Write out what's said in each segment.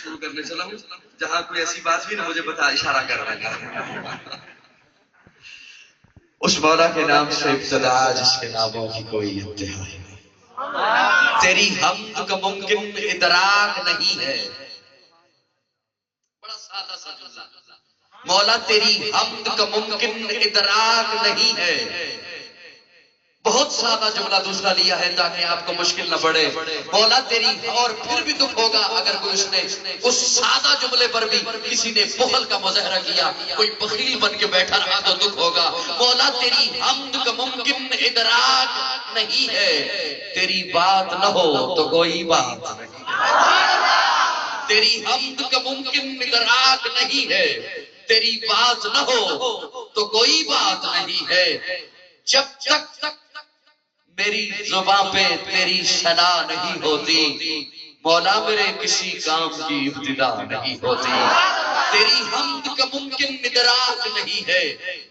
شروع کرنے چلا ہوں، جہاں کوئی ایسی بات بھی نہ مجھے بتا اشارہ کر رہا ہے۔ اس مولا کے نام سے ابتدا جس کے ناموں کی کوئی انتہا نہیں، تیری حمد کا ممکن ادراک نہیں ہے۔ بڑا سادہ سا جملہ، مولا تیری حمد کا ممکن ادراک نہیں ہے۔ بہت سادہ جملہ دوسرا لیا ہے تاکہ آپ کو مشکل نہ پڑے۔ مولا تیری، اور پھر بھی دکھ ہوگا اگر کوئی اس سادہ جملے پر بھی کسی نے بخل کا مظاہرہ کیا، کوئی بخیل بن کے بیٹھا رہا تو دکھ ہوگا۔ مولا تیری حمد کا ممکن ادراک نہیں ہے، تیری بات نہ ہو تو کوئی بات نہیں، تیری حمد کا ممکن ادراک نہیں ہے، تیری بات نہ ہو تو کوئی بات نہیں ہے۔ جب تک میری زباں پہ تیری ثنا نہیں ہوتی، مولا میرے کسی کام کی ابتدا نہیں ہوتی۔ تیری حمد کا ممکن ادراک نہیں ہے،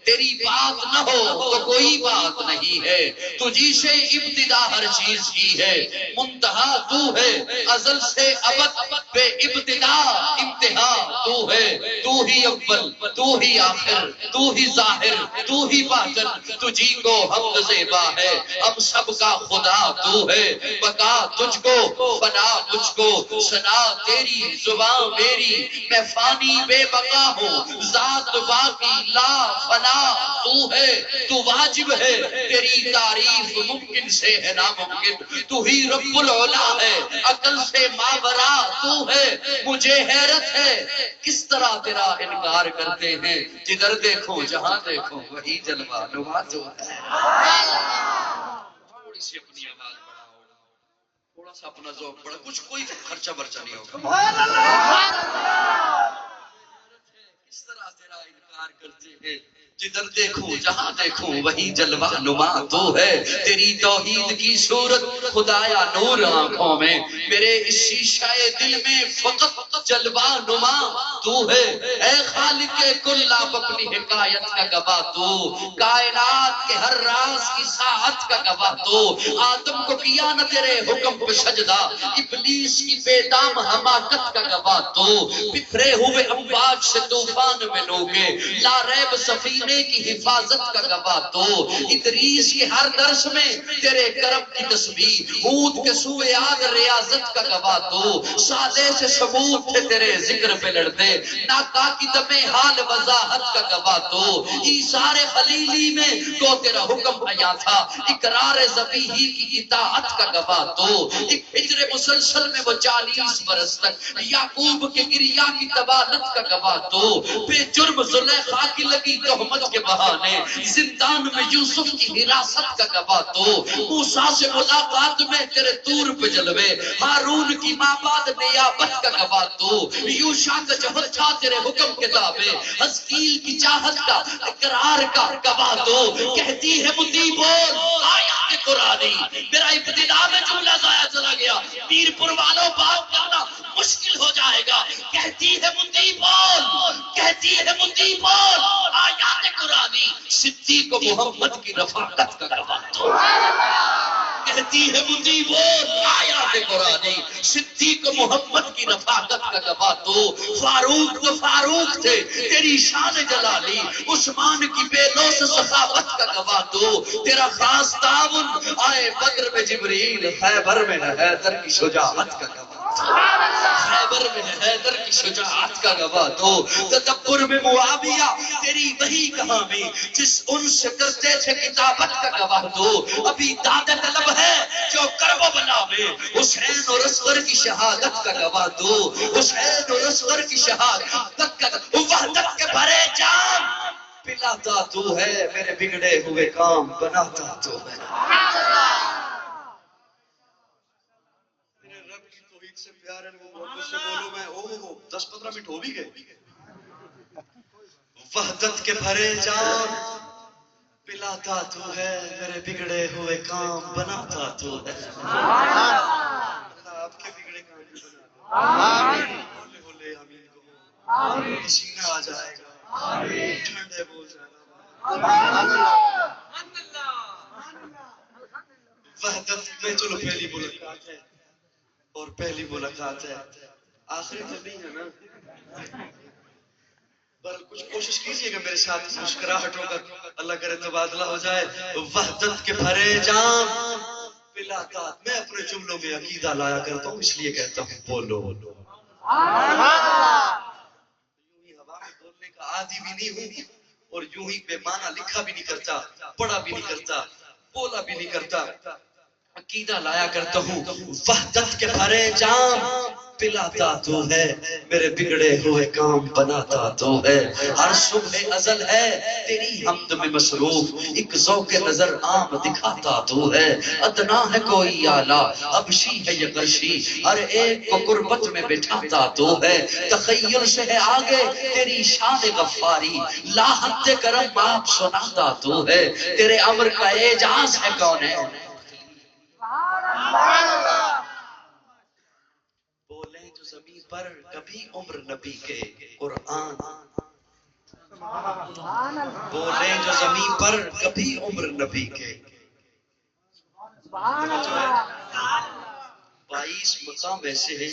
تیری بات نہ ہو تو کوئی بات نہیں ہے۔ تجھی سے ابتدا ہر چیز کی ہے، منتہا تو ہے، ازل سے ابد بے ابتدا انتہا تو ہے۔ تو ہی اول، تو ہی آخر، تو ہی ظاہر، تو ہی باطن، تجھی کو حمد زیبا ہے۔ ہم سب کا خدا تو ہے، بقا تجھ کو، فنا مجھ کو، ثنا تیری، زبان میری، میں فانی بے بقا ہوں، ذات باقی لا فنا تو ہے۔ تو واجب ہے، تیری تعریف ممکن سے ہے ناممکن، تو ہی رب العلا ہے، عقل سے ماورا تو ہے۔ مجھے حیرت ہے کس طرح تیرا انکار کرتے ہیں، جدھر دیکھو جہاں دیکھو وہی جلوہ نما تو ہے۔ تھوڑی سی اپنی آواز بڑھاؤ، تھوڑا سا اپنا ذوق بڑھا، کچھ کوئی خرچہ برچہ نہیں ہوگا۔ کس طرح تیرا انکار کرتے ہیں، جدھر دیکھو جہاں دیکھو وہی جلوہ نما تو ہے۔ تیری توحید کی صورت خدایا نور آنکھوں میں، میرے اس شیشہ دل میں فقط جلوہ نما تو ہے۔ اے خالق کل آپ اپنی حکایت کا گواہ تو، کائنات کے ہر راز کی ساعت کا گواہ تو، آدم کو کیا نہ تیرے حکم پہ سجدہ، ابلیس کی بے دام حماقت کا گواہ تو، بکھرے ہوئے امواج سے طوفان میں ڈوبے، لا ریب سفینے کی حفاظت کا گواہ تو، ادریس کے ہر درس میں تیرے کرم کی تسبیح، ہود کے سوئے آگ ریاضت کا گواہ تو، سادے سے ثبوت تھے تیرے ذکر پہ لڑتے، ناکا کی دم حال وضاحت کا گواہ تو، ایثار خلیلی میں تو تیرا حکم آیا تھا، اقرار ذبیحی کی اطاعت کا گواہ تو، ایک ہجر مسلسل میں وہ 40 برس تک یعقوب کے گریہ کی تبالت کا گواہ تو، بے جرم زلیخا کی لگی تہمت کے بہانے، زندان میں یوسف کی حراست کا گواہ تو، موسیٰ سے ملاقات میں تیرے طور پہ جلوے، ہارون کی مابعد نیابت کا گواہ تو، یوشع کا جہد تھا تیرے حکم کے تابع، حزقیل کی چاہت کا اقرار کا گواہ تو، کہتی ہے مدی بول آیات قرآنی، میرا ابتدا میں جملہ ضائع چلا گیا، پیر پور والوں بات کرنا مشکل ہو جائے گا، کہتی ہے مدی بول، کہتی ہے مدی بول آیات قرآنی، صدیق و محمد کی رفاقت کا گواہ تو، کہتی ہے مجھے وہ آیات قرآنی، صدیق و محمد کی رفاقت کا گواہ تو، فاروق و فاروق تھے تیری شان جلالی، عثمان کی بے لوث سخاوت کا گواہ تو، تیرا خاص تعاون آئے بدر میں جبریل، خیبر میں حیدر کی شجاعت کا گواہ تو، خیبر میں حیدر کی شجاعت کا گواہ تو، تدبر میں معاویہ تیری وہی کہانی جس ان سے کرتے تھے کتابت کا گواہ تو، ابھی داد طلب ہے جو کرب و بلا میں حسین اور اصغر کی شہادت کا گواہ تو، حسین اور اصغر کی شہادت کا وحدت کے بھرے جام پلاتا تو ہے، میرے بگڑے ہوئے کام بناتا تو ہے۔ میرے رب کی توحید سے پیار ہے، وہ محبت سے بولو میں 10-15 منٹ ہو بھی گئے۔ وحدت کے بھرے جام پلاتا تو ہے، میرے بگڑے ہوئے کام بناتا تو ہے۔ اللہ آپ کے بگڑے کام بھی بنا دے، ہولے ہولے آمین کہو، پسینہ آ جائے گا، ٹھنڈے بول جائے گا۔ وحدت میں چلو پہلی ملاقات ہے، اور پہلی ملاقات ہے آخری تو نہیں ہے نا، پر کچھ کوشش کیجئے گا میرے ساتھ مسکراہٹوں کا، اللہ کرے تبادلہ ہو جائے. وحدت کے بھرے جام پلاتا، میں اپنے جملوں میں عقیدہ لایا کرتا ہوں اس لیے کہتا ہوں بولو. یوں ہی ہوا میں بولنے کا عادی بھی نہیں ہوں اور یوں ہی بے معنی لکھا بھی نہیں کرتا، پڑھا بھی نہیں کرتا، بولا بھی نہیں کرتا. عقیدہ لایا کرتا ہوں. وحدت کے بھرے جام پلاتا تو ہے، میرے بگڑے ہوئے کام بناتا تو ہے. ہر صبح ازل ہے تیری حمد میں مصروف، ایک ذوق نظر عام دکھاتا تو ہے. ادنا ہے کوئی اعلیٰ ابشی ہے یہ غرشی، ہر ایک کو قربت میں بٹھاتا تو ہے. تخیل سے ہے آگے تیری شان غفاری، لا حد کرم باپ سناتا تو ہے. تیرے امر کا اعجاز ہے کون ہے. بولیں جو زمین پر کبھی عمر نبی کے قرآن، بولیں جو زمین پر کبھی عمر نبی کے. 22 مقام ایسے ہیں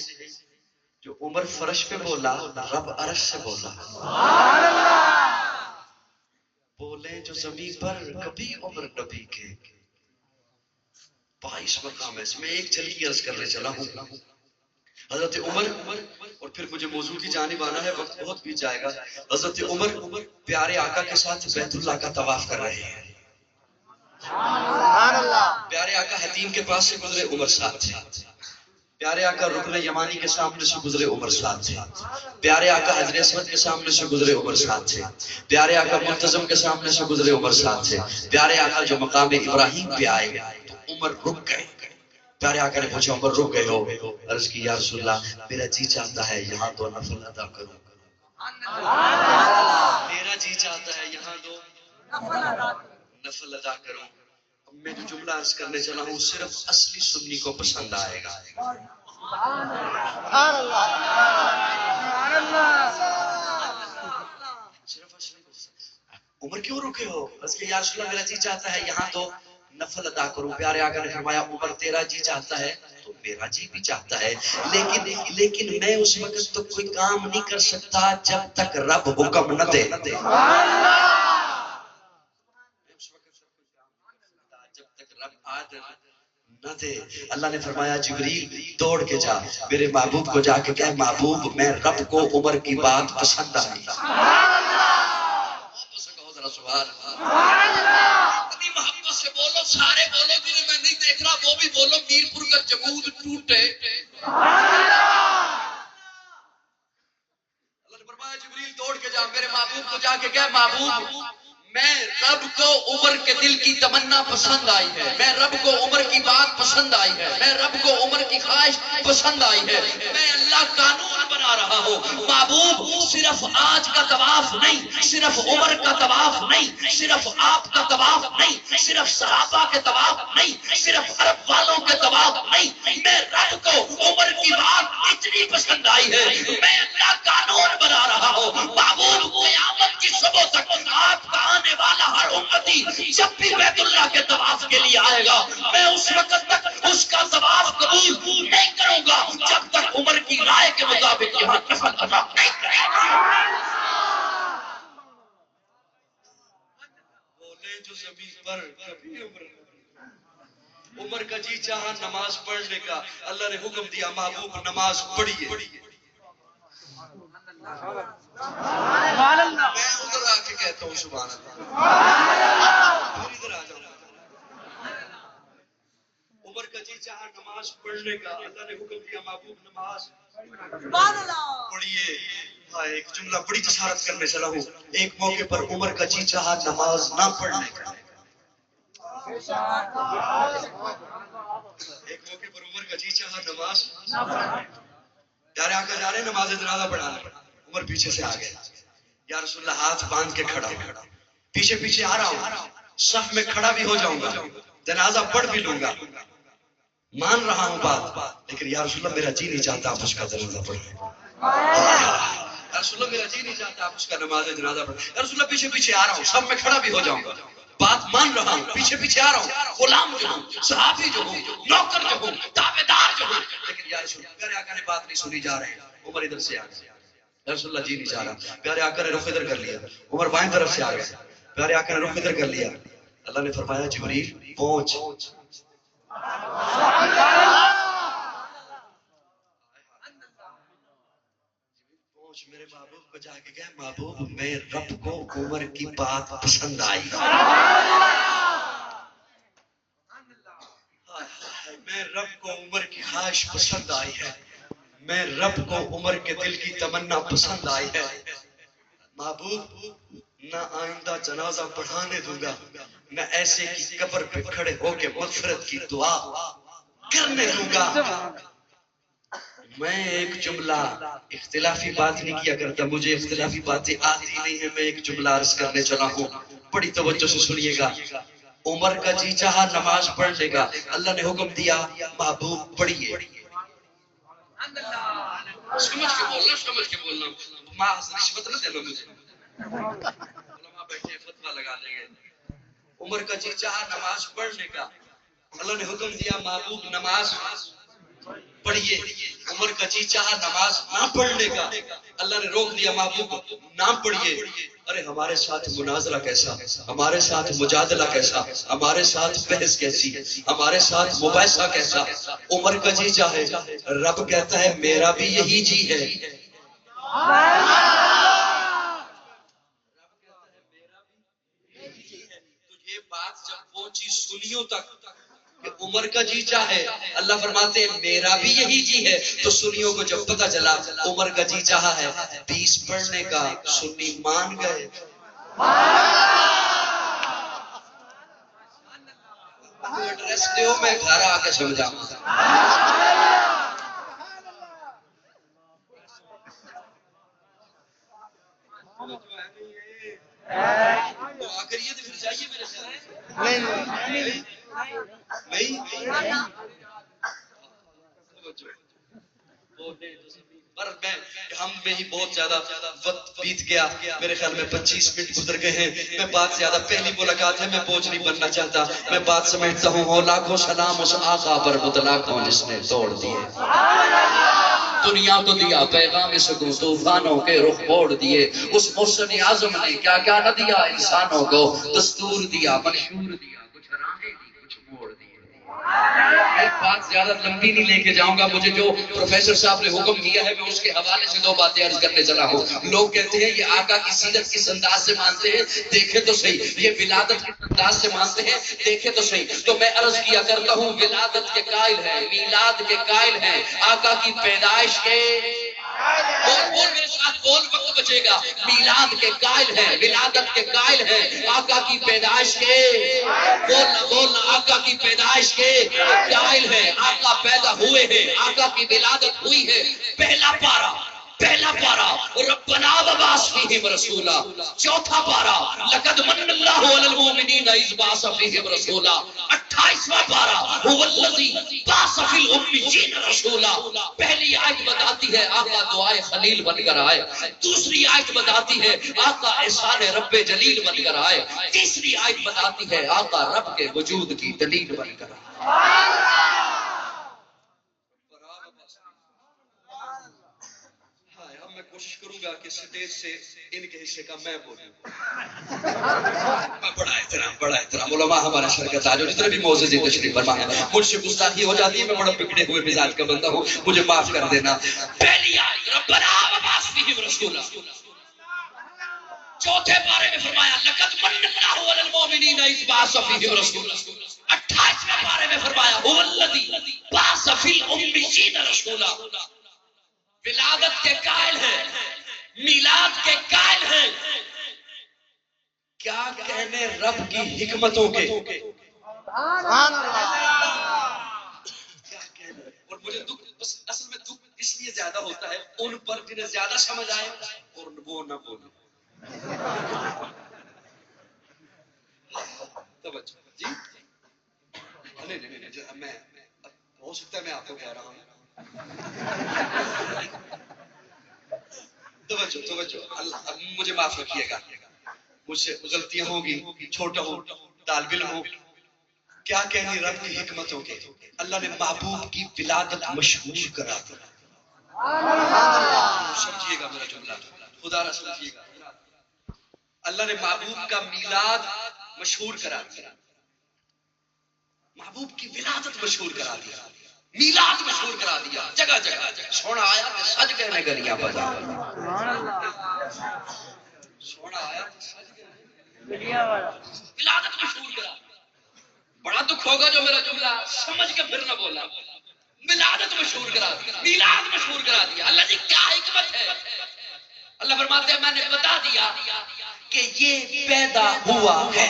جو عمر فرش پہ بولا، رب عرش سے بولا. بولیں جو زمین پر کبھی عمر نبی کے. 22 مقام ایسے. میں ایک جھلکی عرض کرنے چلا ہوں. حضرت عمر، اور پھر مجھے موضوع کی جانب آنا ہے، وقت بہت بیت جائے گا. حضرت عمر پیارے آقا کے ساتھ بیت اللہ کا طواف کر رہے ہیں. پیارے آقا حتیم کے پاس سے گزرے، عمر ساتھ تھے. پیارے آقا رکن یمانی کے سامنے سے گزرے، عمر ساتھ تھے. پیارے آقا حجر اسود کے سامنے سے گزرے، عمر ساتھ تھے. پیارے آقا ملتزم کے سامنے سے گزرے، عمر ساتھ تھے. پیارے آقا جو مقام ابراہیم پہ آئے تو عمر رک گئے. پیارے آقا نے پوچھا عمر رک گئے ہو؟ عرض کی یا رسول اللہ میرا جی چاہتا ہے یہاں تو نفل ادا کروں. میرا جی چاہتا ہے یہاں تو نفل ادا کروں. اب میں جو جملہ عرض کرنے چلا ہوں صرف اصلی سنی کو پسند آئے گا. صرف اصلی کو پسند. عمر کیوں رکے ہو؟ عرض کی یا رسول اللہ میرا جی چاہتا ہے یہاں تو نفل ادا کروں. پیارے آقا نے فرمایا عمر تیرا جی چاہتا ہے تو میرا جی بھی چاہتا ہے، لیکن میں اس وقت تو کوئی کام نہیں کر سکتا جب تک رب حکم نہ دے. جب تک رب آدر نہ دے. اللہ نے فرمایا جبریل دوڑ کے جا میرے محبوب کو جا کے کہہ محبوب میں رب کو عمر کی بات پسند آئی. سبحان اللہ. محبت سے بولو، سارے بولو، جنہیں میں نہیں دیکھ رہا وہ بھی بولو. میر پور کا جمود ٹوٹے. اللہ نے فرمایا جبریل دوڑ کے جا میرے محبوب کو جا کے کہہ محبوب میں رب کو عمر کے دل کی تمنا پسند آئی ہے، میں رب کو عمر کی بات پسند آئی ہے، میں رب کو عمر کی خواہش پسند آئی ہے. میں اللہ قانون بنا رہا ہوں. محبوب صرف آج کا طواف نہیں، صرف عمر کا طواف نہیں، صرف آپ کا طواف نہیں، صرف صحابہ کے طواف نہیں، صرف عرب والوں کے طواف نہیں، میں رب کو عمر کی بات اتنی پسند آئی ہے میں اللہ قانون بنا رہا ہوں. محبوب قیامت کی صبح تک آپ کا آنے والا ہر امتی جب بھی بیت اللہ کے طواف کے لیے آئے گا میں اس وقت تک اس کا طواف قبول نہیں کروں گا جب تک عمر کی رائے کے مطابق یہاں نفل ادا نہیں کرے گا. بولے جو زمین پر کبھی عمر کا جی چاہا نماز پڑھنے کا. اللہ نے حکم دیا محبوب نماز پڑھیے. میں ادھر آ کے کہتا ہوں سبحان اللہ. پھر ادھر آ جاؤں. عمر کا جی چاہا نماز پڑھنے کا. اللہ نے حکم دیا محبوب نماز پڑھیے. ہاں ایک جملہ بڑی جسارت کرنے چلا ہوں. ایک موقع پر عمر کا جی چاہا نماز نہ پڑھنے کا. ایک موقع پر عمر کا جی چاہا نماز. پیارے آقا جا رہے نماز جنازہ پڑھانے. عمر پیچھے سے آ گئے. یا رسول اللہ ہاتھ باندھ کے کھڑا ہوں، پیچھے پیچھے آ رہا ہوں، صف میں کھڑا بھی ہو جاؤں گا، جنازہ پڑھ بھی لوں گا، مان رہا ہوں بات، لیکن یا رسول اللہ میرا جی نہیں چاہتا آپ اس کا جنازہ پڑھیں. یا رسول اللہ میرا جی نہیں چاہتا آپ اس کا نماز جنازہ پڑھیں. یا رسول اللہ پیچھے پیچھے آ رہا ہوں، صف میں کھڑا بھی ہو جاؤں گا، بات مان رہا ہوں، پیچھے پیچھے آ رہا ہوں، غلام جو ہوں، صحابی جو ہوں، نوکر جو ہوں، تابعدار جو ہوں، لیکن یا رسول اللہ، پیارے آقا نے بات نہیں سنی، جا رہے ہیں۔ عمر ادھر سے آ گیا، یا رسول اللہ جی نہیں چاہ رہا، پیارے آقا نے رخ ادھر کر لیا، عمر بائیں طرف سے آ گیا، پیارے آقا نے رخ ادھر کر لیا، اللہ نے فرمایا جبریل پہنچ۔ میرے محبوب کو جا کے کہا محبوب میں رب کو عمر کی بات پسند آئی، میں رب کو عمر کی خواہش پسند آئی ہے، میں رب کو عمر کے دل کی تمنا پسند آئی ہے، محبوب نہ آئندہ جنازہ پڑھانے دوں گا، نہ ایسے کی قبر پہ کھڑے ہو کے مغفرت کی دعا کرنے دوں گا۔ میں ایک جملہ اختلافی بات نہیں کیا کرتا، مجھے اختلافی باتیں آتی نہیں ہیں، میں ایک جملہ عرض کرنے چلا ہوں، بڑی توجہ سے سنیے گا۔ عمر کا جی چاہا نماز پڑھنے کا، اللہ نے حکم دیا محبوب پڑھیے۔ سمجھ کے بولنا محض رشوت نہ دینا مجھے، علماء بیٹھے فتویٰ لگا دیں گے۔ عمر کا جی چاہا نماز پڑھنے کا، اللہ نے حکم دیا محبوب نماز پڑھیے۔ عمر کا جی چاہا نماز نہ پڑھنے کا، اللہ نے روک دیا محبوب نہ پڑھیے۔ ارے ہمارے ساتھ مناظرہ کیسا، ہمارے ساتھ مجادلہ کیسا، ہمارے ساتھ بحث کیسی، ہمارے ساتھ مباحثہ کیسا۔ عمر کا جی چاہے، رب کہتا ہے میرا بھی یہی جی ہے۔ تو یہ بات جب پہنچی سنیوں تک کہ عمر کا جی چاہے، اللہ فرماتے ہیں میرا بھی یہی جی ہے، تو سنیوں کو جب پتہ چلا عمر کا جی چاہا ہے 20 پڑھنے کا، سنی مان گئے۔ ایڈریس دیو میں گھر آ کے سمجھا۔ دعا کریے تو پھر جائیے میرے ساتھ۔ نہیں پر ہم میں ہی بہت زیادہ وقت بیت گیا، میرے خیال میں 25 منٹ گزر گئے ہیں، میں بات زیادہ پہلی ملاقات ہے، میں بوجھ نہیں بننا چاہتا، میں بات سمجھتا ہوں۔ لاکھوں سلام اس آقا پر مطلقوں جس نے توڑ دیے، دنیا کو دیا پیغام سکو، طوفانوں کے رخ موڑ دیے، اس محسن اعظم نے کیا کیا نہ دیا انسانوں کو، دستور دیا، منشور دیا، کچھ راہیں دی، کچھ موڑ دیے۔ ایک بات زیادہ لمبی نہیں لے کے جاؤں گا، مجھے جو پروفیسر صاحب نے حکم کیا ہے میں اس کے حوالے سے 2 باتیں عرض کرنے چلا ہوں۔ لوگ کہتے ہیں یہ آقا کی سیرت کس انداز سے مانتے ہیں، دیکھیں تو صحیح، یہ ولادت کس انداز سے مانتے ہیں، دیکھیں تو صحیح۔ تو میں عرض کیا کرتا ہوں ولادت کے قائل ہیں، میلاد کے قائل ہیں، آقا کی پیدائش کے بول میرے ساتھ بول، وقت بچے گا، میلاد کے قائل ہیں، ولادت کے قائل ہیں، آقا کی پیدائش کے بولنا آقا کی پیدائش کے قائل ہیں، آقا پیدا ہوئے ہیں، آقا کی ولادت ہوئی ہے۔ پہلا پارہ ربنا وبعث فیہم رسولا، چوتھا پارہ لقد من اللہ علی المؤمنین اذ بعث فیہم رسولا، 28واں پارہ هو الذی بعث فی الامیین رسولا۔ پہلی آیت بتاتی ہے آقا دعائے خلیل بن کر آئے، دوسری آیت بتاتی ہے آقا احسان رب جلیل بن کر آئے، تیسری آیت بتاتی ہے آقا رب کے وجود کی دلیل بن کر آئے۔ میں کوشش کروں گا کہ سٹیج سے ان کے حصے کا میں بولوں۔ بڑا احترام علماء ہمارا شرکت آج جتنے بھی معزز تشریف فرما ہے، مجھ سے گستاخی ہو جاتی ہے، میں بڑا بگڑے ہوئے مزاج کا بندہ ہوں، مجھے معاف کر دینا۔ پہلی آیت ربنا وبعث فیہم رسولا، چوتھے پارے میں فرمایا لقد من اللہ علی المؤمنین اذ بعث فیہم رسولا، 28ویں پارے میں فرمایا هو الذی بعث فی الامیین رسولا۔ ولادت کے قائل ہیں، میلاد کے قائل ہیں، کیا کہنے رب کی حکمتوں کے، کیا کہنے۔ اور مجھے دکھ اصل میں دکھ اس لیے زیادہ ہوتا ہے ان پر جنہیں زیادہ سمجھ آئے اور وہ نہ بولے۔ توجہ جی، نہیں میں ہو سکتا ہے میں آپ کو کہہ رہا ہوں، توجہ اللہ مجھے معاف رکھیے گا، مجھ سے غلطیاں ہوگی، چھوٹا ہوں، طالب علم ہو، کیا کہنی رب کی حکمتوں کے، اللہ نے محبوب کی ولادت مشہور کرا دی. سمجھیے گا میرا جملہ، خدا را سمجھیے گا. اللہ نے محبوب کا میلاد مشہور کرا دیا، محبوب کی ولادت مشہور کرا دیا، میلاد مشہور کرا دیا. جگہ جگہ سونا آیا تو سج گئے نگریاں بازار، سونا آیا تو سج گئے، ولادت مشہور کرا. بڑا دکھ ہوگا جو میرا جملہ سمجھ کے پھر نہ بولا. ولادت مشہور کرا دیا، میلاد مشہور کرا دیا. اللہ جی کیا حکمت ہے. اللہ فرماتے ہیں میں نے بتا دیا کہ یہ پیدا ہوا ہے.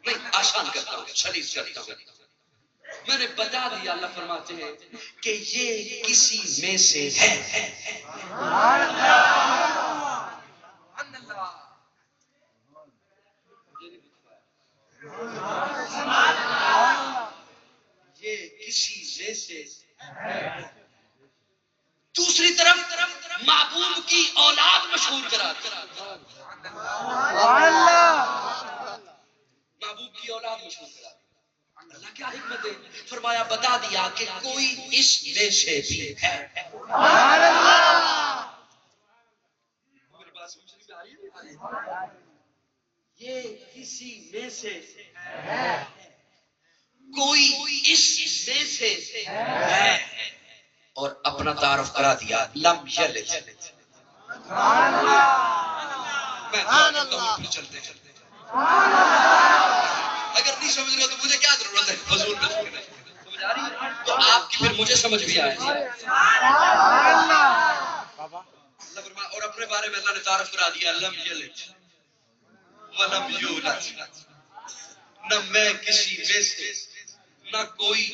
نہیں آسان کرتا ہوں، سلیس کرتا ہوں. میں نے بتا دیا، اللہ فرماتے ہیں کہ یہ کسی میں سے ہے. یہ کسی میں سے ہے. دوسری طرف محبوب کی اولاد مشہور کرا دی. محبوب کی اولاد مشہور کرا دی. اللہ کیا حکمت ہے. فرمایا بتا دیا کہ کوئی اس میں سے بھی ہے. میری بات سمجھ میں آ رہی ہے؟ یہ کسی میں سے ہے، کوئی اس میں سے ہے. اور اپنا تعارف کرا دیا لم یلد. میں چلتے چلتے اگر نہیں سمجھ رہے تو مجھے کیا ضرورت ہے فضول میں سمجھ آ رہی ہے تو آپ کی پھر مجھے سمجھ بھی آئے. اور اپنے بارے میں اللہ نے تعارف کرا دیا لم یلد ولم یولد. نہ میں کسی میں سے، نہ کوئی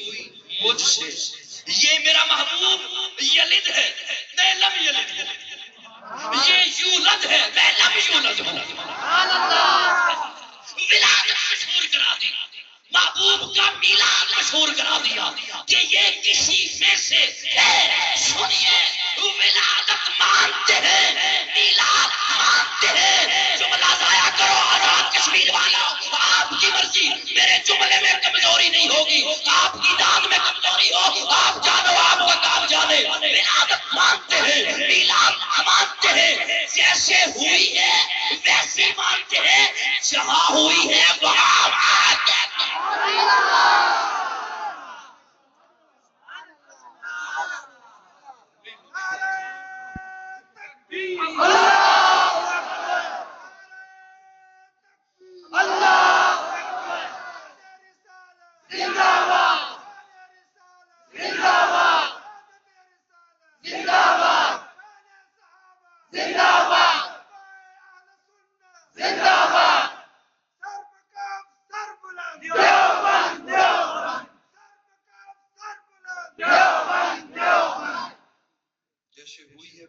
مجھ سے. یہ میرا محبوب یلد ہے، میں لم یلد ہوں. یہ یولد ہے، میں لم یولد ہوں. ولادت مشہور کرا دی، محبوب کا میلاد مشہور کرا دیا کہ یہ کسی میں سے ہے. سنیے، ولادت مانتے ہیں، میلاد مانتے ہیں. جملہ ضائع کرو آزاد کشمیر والا، آپ کی مرضی. میرے جملے میں کمزوری نہیں ہوگی، آپ کی داد میں کمزوری ہو آپ جانو، آپ کا کام جانے. ولادت مانتے ہیں، میلاد مانتے ہیں. جیسے ہوئی ہے ویسے مانتے ہیں، جہاں ہوئی ہے وہاں مانتے ہیں.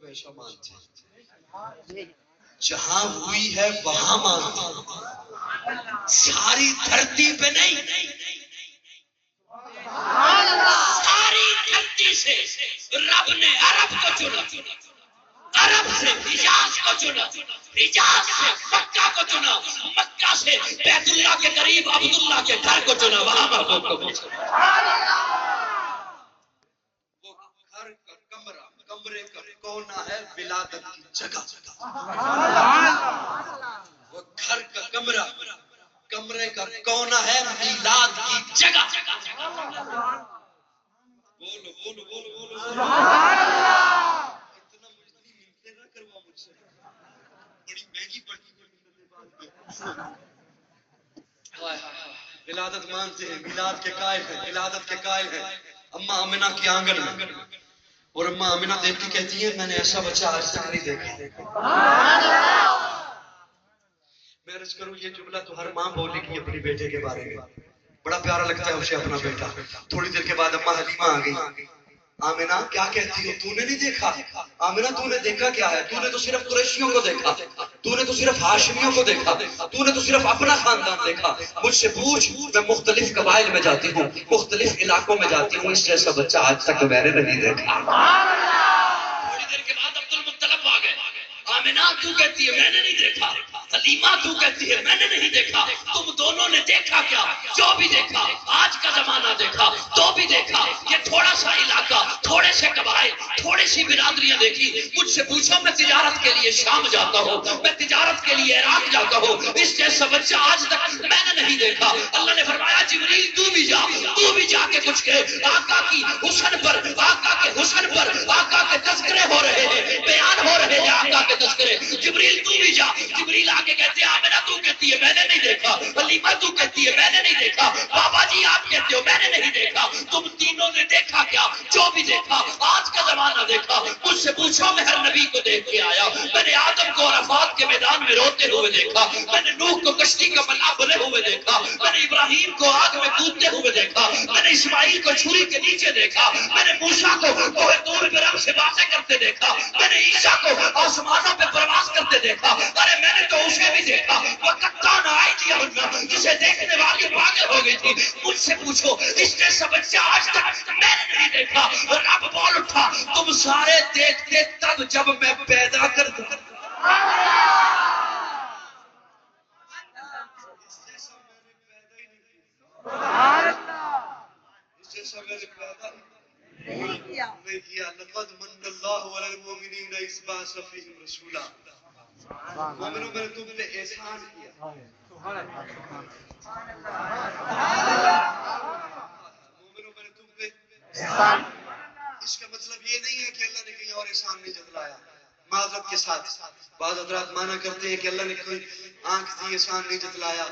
ویسا مانتے ہیں، جہاں ہوئی ہے وہاں مانتے ہیں. ساری دھرتی پہ نہیں، ساری دھرتی سے رب نے عرب کو چنا، عرب سے حجاز کو چنا، حجاز سے مکہ کو چنا، مکہ سے بیت اللہ کے قریب عبداللہ کے گھر کو چنا، وہاں محبوب کو پہنچا. کمرے کا کونا ہے ولادت کی جگہ. وہ گھر کا کمرہ، کمرے کا کونا ہے میلاد کی جگہ. بولو بولو بولو بولو اتنا مجھے نہ کروا مجھ سے، بڑی مہنگی پڑتی. ولادت مانتے ہیں، میلاد کے قائل ہیں، ولادت کے قائل ہیں. اماں آمنہ کی آنگن میں، اور اماں آمنہ دیکھ کے کہتی ہے میں نے ایسا بچہ آج تک نہیں دیکھا. میں عرض کروں یہ جملہ تو ہر ماں بولے گی اپنی بیٹے کے بارے میں، بڑا پیارا لگتا ہے اسے اپنا بیٹا. تھوڑی دیر کے بعد اماں حلیمہ آ گئی. آمنہ کیا کہتی ہو، تو نے نہیں دیکھا؟ آمنہ تو نے دیکھا کیا ہے؟ تو نے تو صرف قریشیوں کو دیکھا، تو نے تو صرف ہاشمیوں کو دیکھا، تو نے تو صرف اپنا خاندان دیکھا. مجھ سے پوچھ، میں مختلف قبائل میں جاتی ہوں، مختلف علاقوں میں جاتی ہوں، اس جیسا بچہ آج تک میں نے نہیں دیکھا. تھوڑی دیر کے بعد عبد المطلب آ گئے. آمنہ کیوں کہتی ہے میں نے نہیں دیکھا؟ حلیمہ تو کہتی ہے میں نے نہیں دیکھا، تم دونوں نے دیکھا کیا؟ جو بھی دیکھا، آج کا زمانہ دیکھا تو بھی دیکھا، یہ تھوڑا سا علاقہ، تھوڑے سے قبائل، تھوڑی سی برادریاں دیکھی، مجھ سے پوچھو میں تجارت کے لیے شام جاتا ہوں، میں تجارت کے لیے عراق جاتا ہوں، اس جیسا بچہ آج تک میں نے نہیں دیکھا۔ اللہ نے فرمایا جبریل تو بھی جا کے کچھ کہے، آقا کی حسن پر، آقا کے حسن پر آقا کے تذکرے ہو رہے ہیں، بیان ہو رہے ہیں آقا کے تذکرے، جبریل تو بھی جا۔ جبریل آگے کہتے ہیں آمنہ تو کہتی ہے میں نے نہیں دیکھا، حلیمہ تو کہتی ہے میں نے نہیں دیکھا، بابا جی آپ کہتے ہو میں نے نہیں دیکھا، تم تینوں نے دیکھا کیا؟ جو بھی دیکھا، آج کا زمانہ دیکھا، مجھ سے پوچھو میں ہر نبی کو دیکھ کے آیا، میں نے آدم کو عرفات کے میدان میں روتے ہوئے دیکھا، میں نے نوح کو کشتی کا ملا بنے ہوئے دیکھا، میں نے ابراہیم کو آگ میں کودتے ہوئے دیکھا، میں نے اسماعیل کو چھری کے نیچے دیکھا، میں نے موسیٰ کو کوہ طور پہ رب سے باتیں کرتے دیکھا، میں نے عیسیٰ کو آسمانوں پہ پرواز کرتے دیکھا، ارے میں نے تو اسے بھی دیکھا، وَقَتَّعْنَ أَيْدِيَهُنَّ، جسے دیکھنے والی پاگل ہو گئی تھی۔ مجھ سے پوچھو اس جیسا بچہ آج تک میں نے نہیں دیکھا۔ رب بول اٹھا تم سارے دیکھتے تب جب میں پیدا کرتا۔ جیسا میں نے پیدا نہیں کیا۔ لقد من اللہ علی المؤمنین اذ بعث فیہم رسولا۔ مومنوں میں نے تم پہ احسان کیا۔ مومنوں میں نے تم پہ احسان۔ اس کا مطلب یہ نہیں ہے کہ اللہ نے کہیں اور احسان نہیں جتلایا۔ معذرت کے ساتھ بعض حضرات مانا کرتے ہیں کہ اللہ نے کوئی آنکھ دی احسان نہیں جتلایا،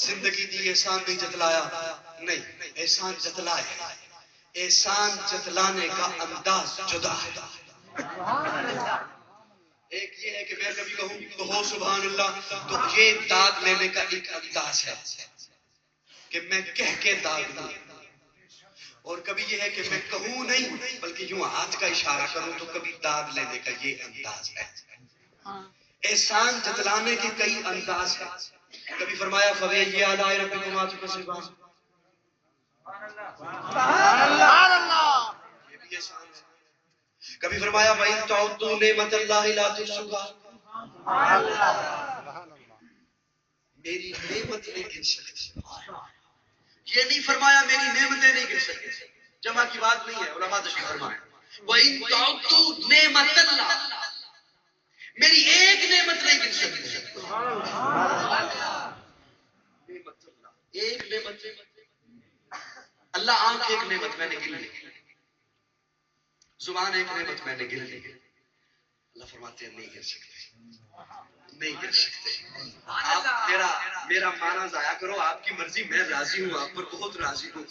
زندگی دی احسان نہیں جتلایا۔ نہیں، احسان جتلایا۔ احسان جتلانے کا انداز جدا ہے۔ ایک یہ ہے کہ میں کبھی کہوں تو ہو سبحان اللہ، تو یہ داد لینے کا ایک انداز ہے کہ میں کہہ کے داد دوں، اور کبھی یہ ہے کہ میں کہوں نہیں بلکہ یوں ہاتھ کا اشارہ کروں، تو کبھی داد لینے کا یہ انداز ہے۔ احسان جتلانے کے کئی انداز ہیں۔ کبھی فرمایا فَبِأَيِّ آلَاءِ رَبِّكُمَا تُكَذِّبَانِ، یہ بھی احسان ہے۔ کبھی فرمایا وَإِن تَعُدُّوا نِعْمَتَ اللَّهِ لَا تُحْصُوهَا، میری نعمت نہیں گن سکتی۔ یہ نہیں فرمایا میری نعمتیں نہیں گر سکتی، جمع کی بات نہیں ہے، علماء تشریح فرمائیں وَإِن تَعُدُّوا نِعْمَتَ اللَّهِ، میری ایک نعمت نہیں گر سکتی۔ نعمت اللہ، ایک نعمت اللہ، آنکھ ایک نعمت میں نے گن لی، زبان ایک نعمت میں نے گن لی، اللہ فرماتے ہیں نہیں گر سکتے، نہیں گر سکتے۔ آپ میرا معنی ضائع کرو، آپ کی مرضی، میں راضی ہوں، آپ پر بہت راضی ہوں۔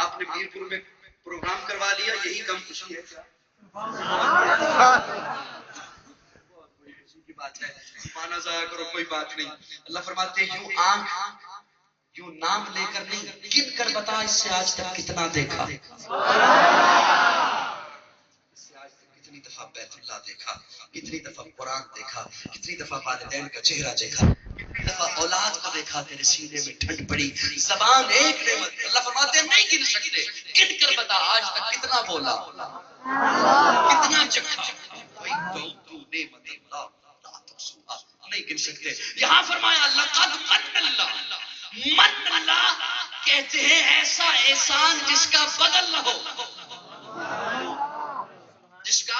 آپ نے میرپور میں پروگرام کروا لیا، یہی کم خوشی ہے کیا؟ کوئی خوشی کی بات ہے، معنی ضائع کرو کوئی بات نہیں۔ اللہ فرماتے ہیں یوں آنکھ، یوں نام لے کر نہیں، گن کر بتا اس سے آج تک کتنا دیکھا، کتنی دفعہ بیت اللہ دیکھا، کتنی دفعہ قرآن دیکھا، کتنی دفعہ والدین کا چہرہ دیکھا، کتنی دفعہ اولاد کو دیکھا، تیرے سینے میں ٹھنڈ پڑی۔ زبان ایک نعمت، اللہ فرماتے ہیں نہیں گن سکتے، گن کر بتا آج تک کتنا بولا، کتنا چکھا۔ نعمت اللہ لا تحصوها، نہیں گن سکتے۔ یہاں فرمایا لقد من اللہ، من اللہ کہتے ہیں ایسا احسان جس کا بدل نہ ہو، جس کا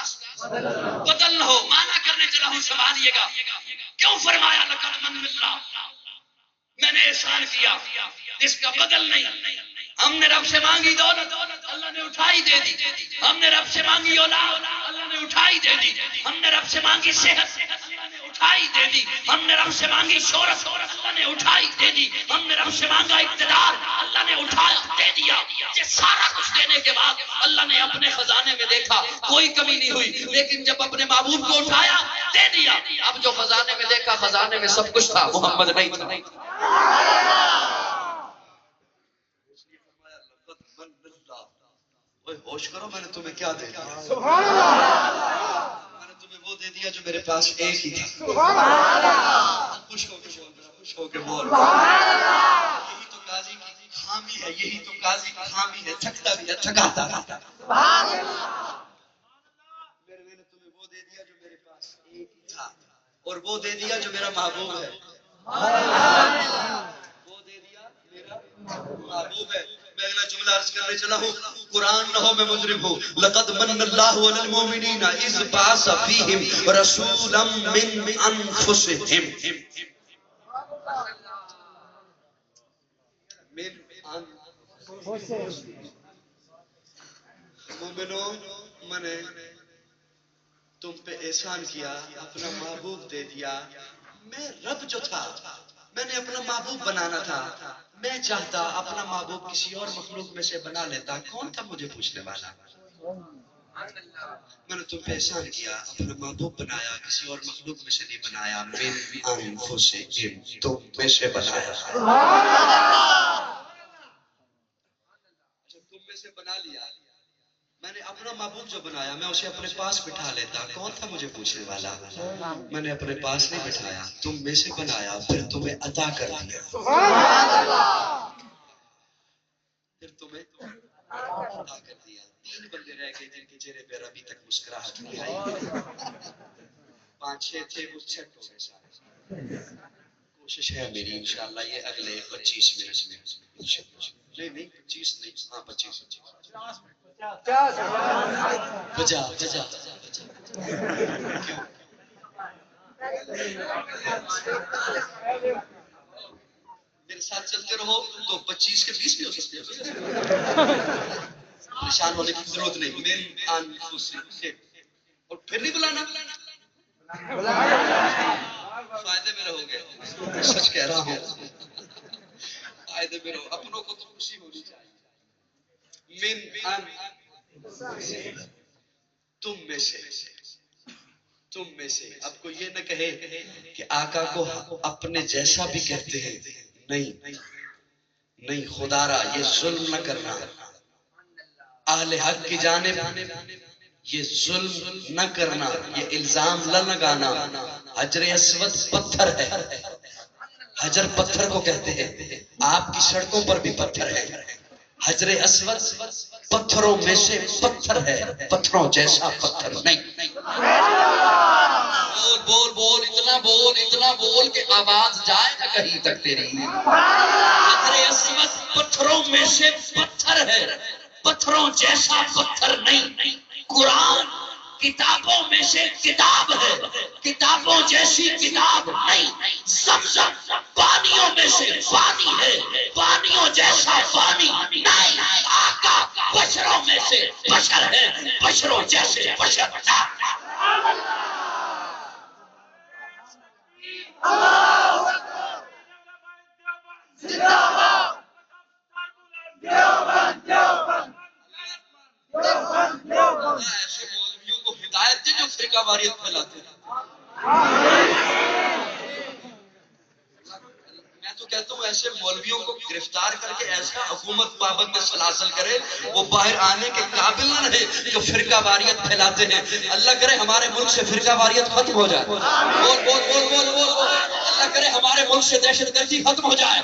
بدل نہ ہو۔ مانا کرنے چلا ہوں، سنبھالیے گا، کیوں فرمایا لقد من اللہ، میں نے احسان کیا جس کا بدل نہیں۔ ہم نے رب سے مانگی دولت، اللہ نے اٹھائی دے دی۔ ہم نے رب سے مانگی اولاد، اللہ نے اٹھائی دے دی۔ ہم نے رب سے مانگی صحت، اللہ نے اٹھائی دے دی۔ ہم نے رب سے مانگی شہرت، اللہ نے اٹھائی دے دی۔ ہم نے رب سے مانگا اقتدار، اللہ نے اٹھایا دے دیا۔ یہ سارا کچھ دینے کے بعد اللہ نے اپنے خزانے میں دیکھا کوئی کمی نہیں ہوئی، لیکن جب اپنے محبوب کو اٹھایا دے دیا۔ اب جو خزانے میں دیکھا، خزانے میں سب کچھ تھا، محمد نہیں تھا۔ ہوش کرو، میں نے تمہیں کیا دے دیا؟ سبحان اللہ، میں نے تمہیں وہ دے دیا جو میرے پاس ایک ہی تھا۔ سبحان اللہ، خوش ہو کے بول، خوش ہو کے بول۔ سبحان اللہ، یہی تو قاضی کی خامی ہے، یہی تو قاضی کی خامی ہے، تھکتا بھی ہے، تھکاتا بھی ہے۔ سبحان اللہ، میں نے تمہیں وہ دے دیا جو میرے پاس ایک ہی تھا، اور وہ دے دیا جو میرا محبوب ہے۔ وہ دے دیا میرا محبوب ہے. میں اگلا جملہ عرض کرنے چلا ہوں. قرآن نہ ہو میں مجرم ہوں. لقد من اللہ علی المؤمنین اذ بعث فیہم رسولا من انفسہم. مومنوں میں نے تم پہ احسان کیا, اپنا محبوب دے دیا. میں رب جو تھا میں نے اپنا محبوب بنانا تھا. میں چاہتا اپنا محبوب کسی اور مخلوق میں سے بنا لیتا, کون تھا مجھے پوچھنے والا؟ میں نے تم پہ احسان کیا, اپنا محبوب بنایا, کسی اور مخلوق میں سے نہیں بنایا. من انفسہم, تم میں سے بنایا. تم میں سے بنا لیا. میں نے اپنا محبوب جو بنایا میں اسے اپنے پاس بٹھا لیتا, کون تھا مجھے پوچھنے والا؟ میں نے اپنے پاس نہیں بٹھایا, تم میں سے بنایا, پھر تمہیں عطا کر دیا. پھر تمہیں عطا کر دیا. 3 بندے رہ گئے جن کے چہرے پہ ابھی تک مسکراہٹ نہیں آئی. 5-6 تھے وہ سیٹ ہو گئے سارے. کوشش ہے میری انشاءاللہ یہ اگلے 25 منٹ میں نہیں 25 نہیں, ہاں 25 بجا بجا میرے ساتھ چلتے رہو تو 25 کے 20 بھی ہو سکتے ہیں. پریشان ہونے کی ضرورت نہیں. اور پھر نہیں بلانا, فائدے میں رہو گے. سچ کہہ رہا ہوں, فائدے میں رہو. اپنوں کو تو خوشی ہونی چاہیے. تم میں سے. اب کوئی یہ نہ کہے کہ آقا کو اپنے جیسا بھی کہتے ہیں. نہیں خدا را یہ ظلم نہ کرنا. اہل حق کی جانب یہ ظلم نہ کرنا, یہ الزام نہ لگانا. حجر اسود پتھر ہے, حجر پتھر کو کہتے ہیں. آپ کی سڑکوں پر بھی پتھر ہے. حجر اسود پتھروں میں سے پتھر ہے, پتھروں جیسا پتھر نہیں. بول بول بول اتنا بول کہ آواز جائے نہ کہیں تک تیری. حجر اسود پتھروں میں سے پتھر ہے, پتھروں جیسا پتھر نہیں. قرآن کتابوں میں سے کتاب ہے, کتابوں جیسی کتاب نہیں. زمزم پانیوں میں سے پانی ہے, پانیوں جیسا پانی نہیں. آقا بشروں میں سے بشر ہے, بشروں جیسے بشر نہیں. ایسے مولویوں کو ہدایت دے جو فرقہ واریت پھیلاتے ہیں. میں تو کہتا ہوں ایسے مولویوں کو گرفتار کر کے ایسا حکومت پابند سلاسل کرے وہ باہر آنے کے قابل نہ رہے جو فرقہ واریت پھیلاتے ہیں. اللہ کرے ہمارے ملک سے فرقہ واریت ختم ہو جائے. بول بول بول بول بول بول. اللہ کرے ہمارے ملک سے دہشت گردی ختم ہو جائے.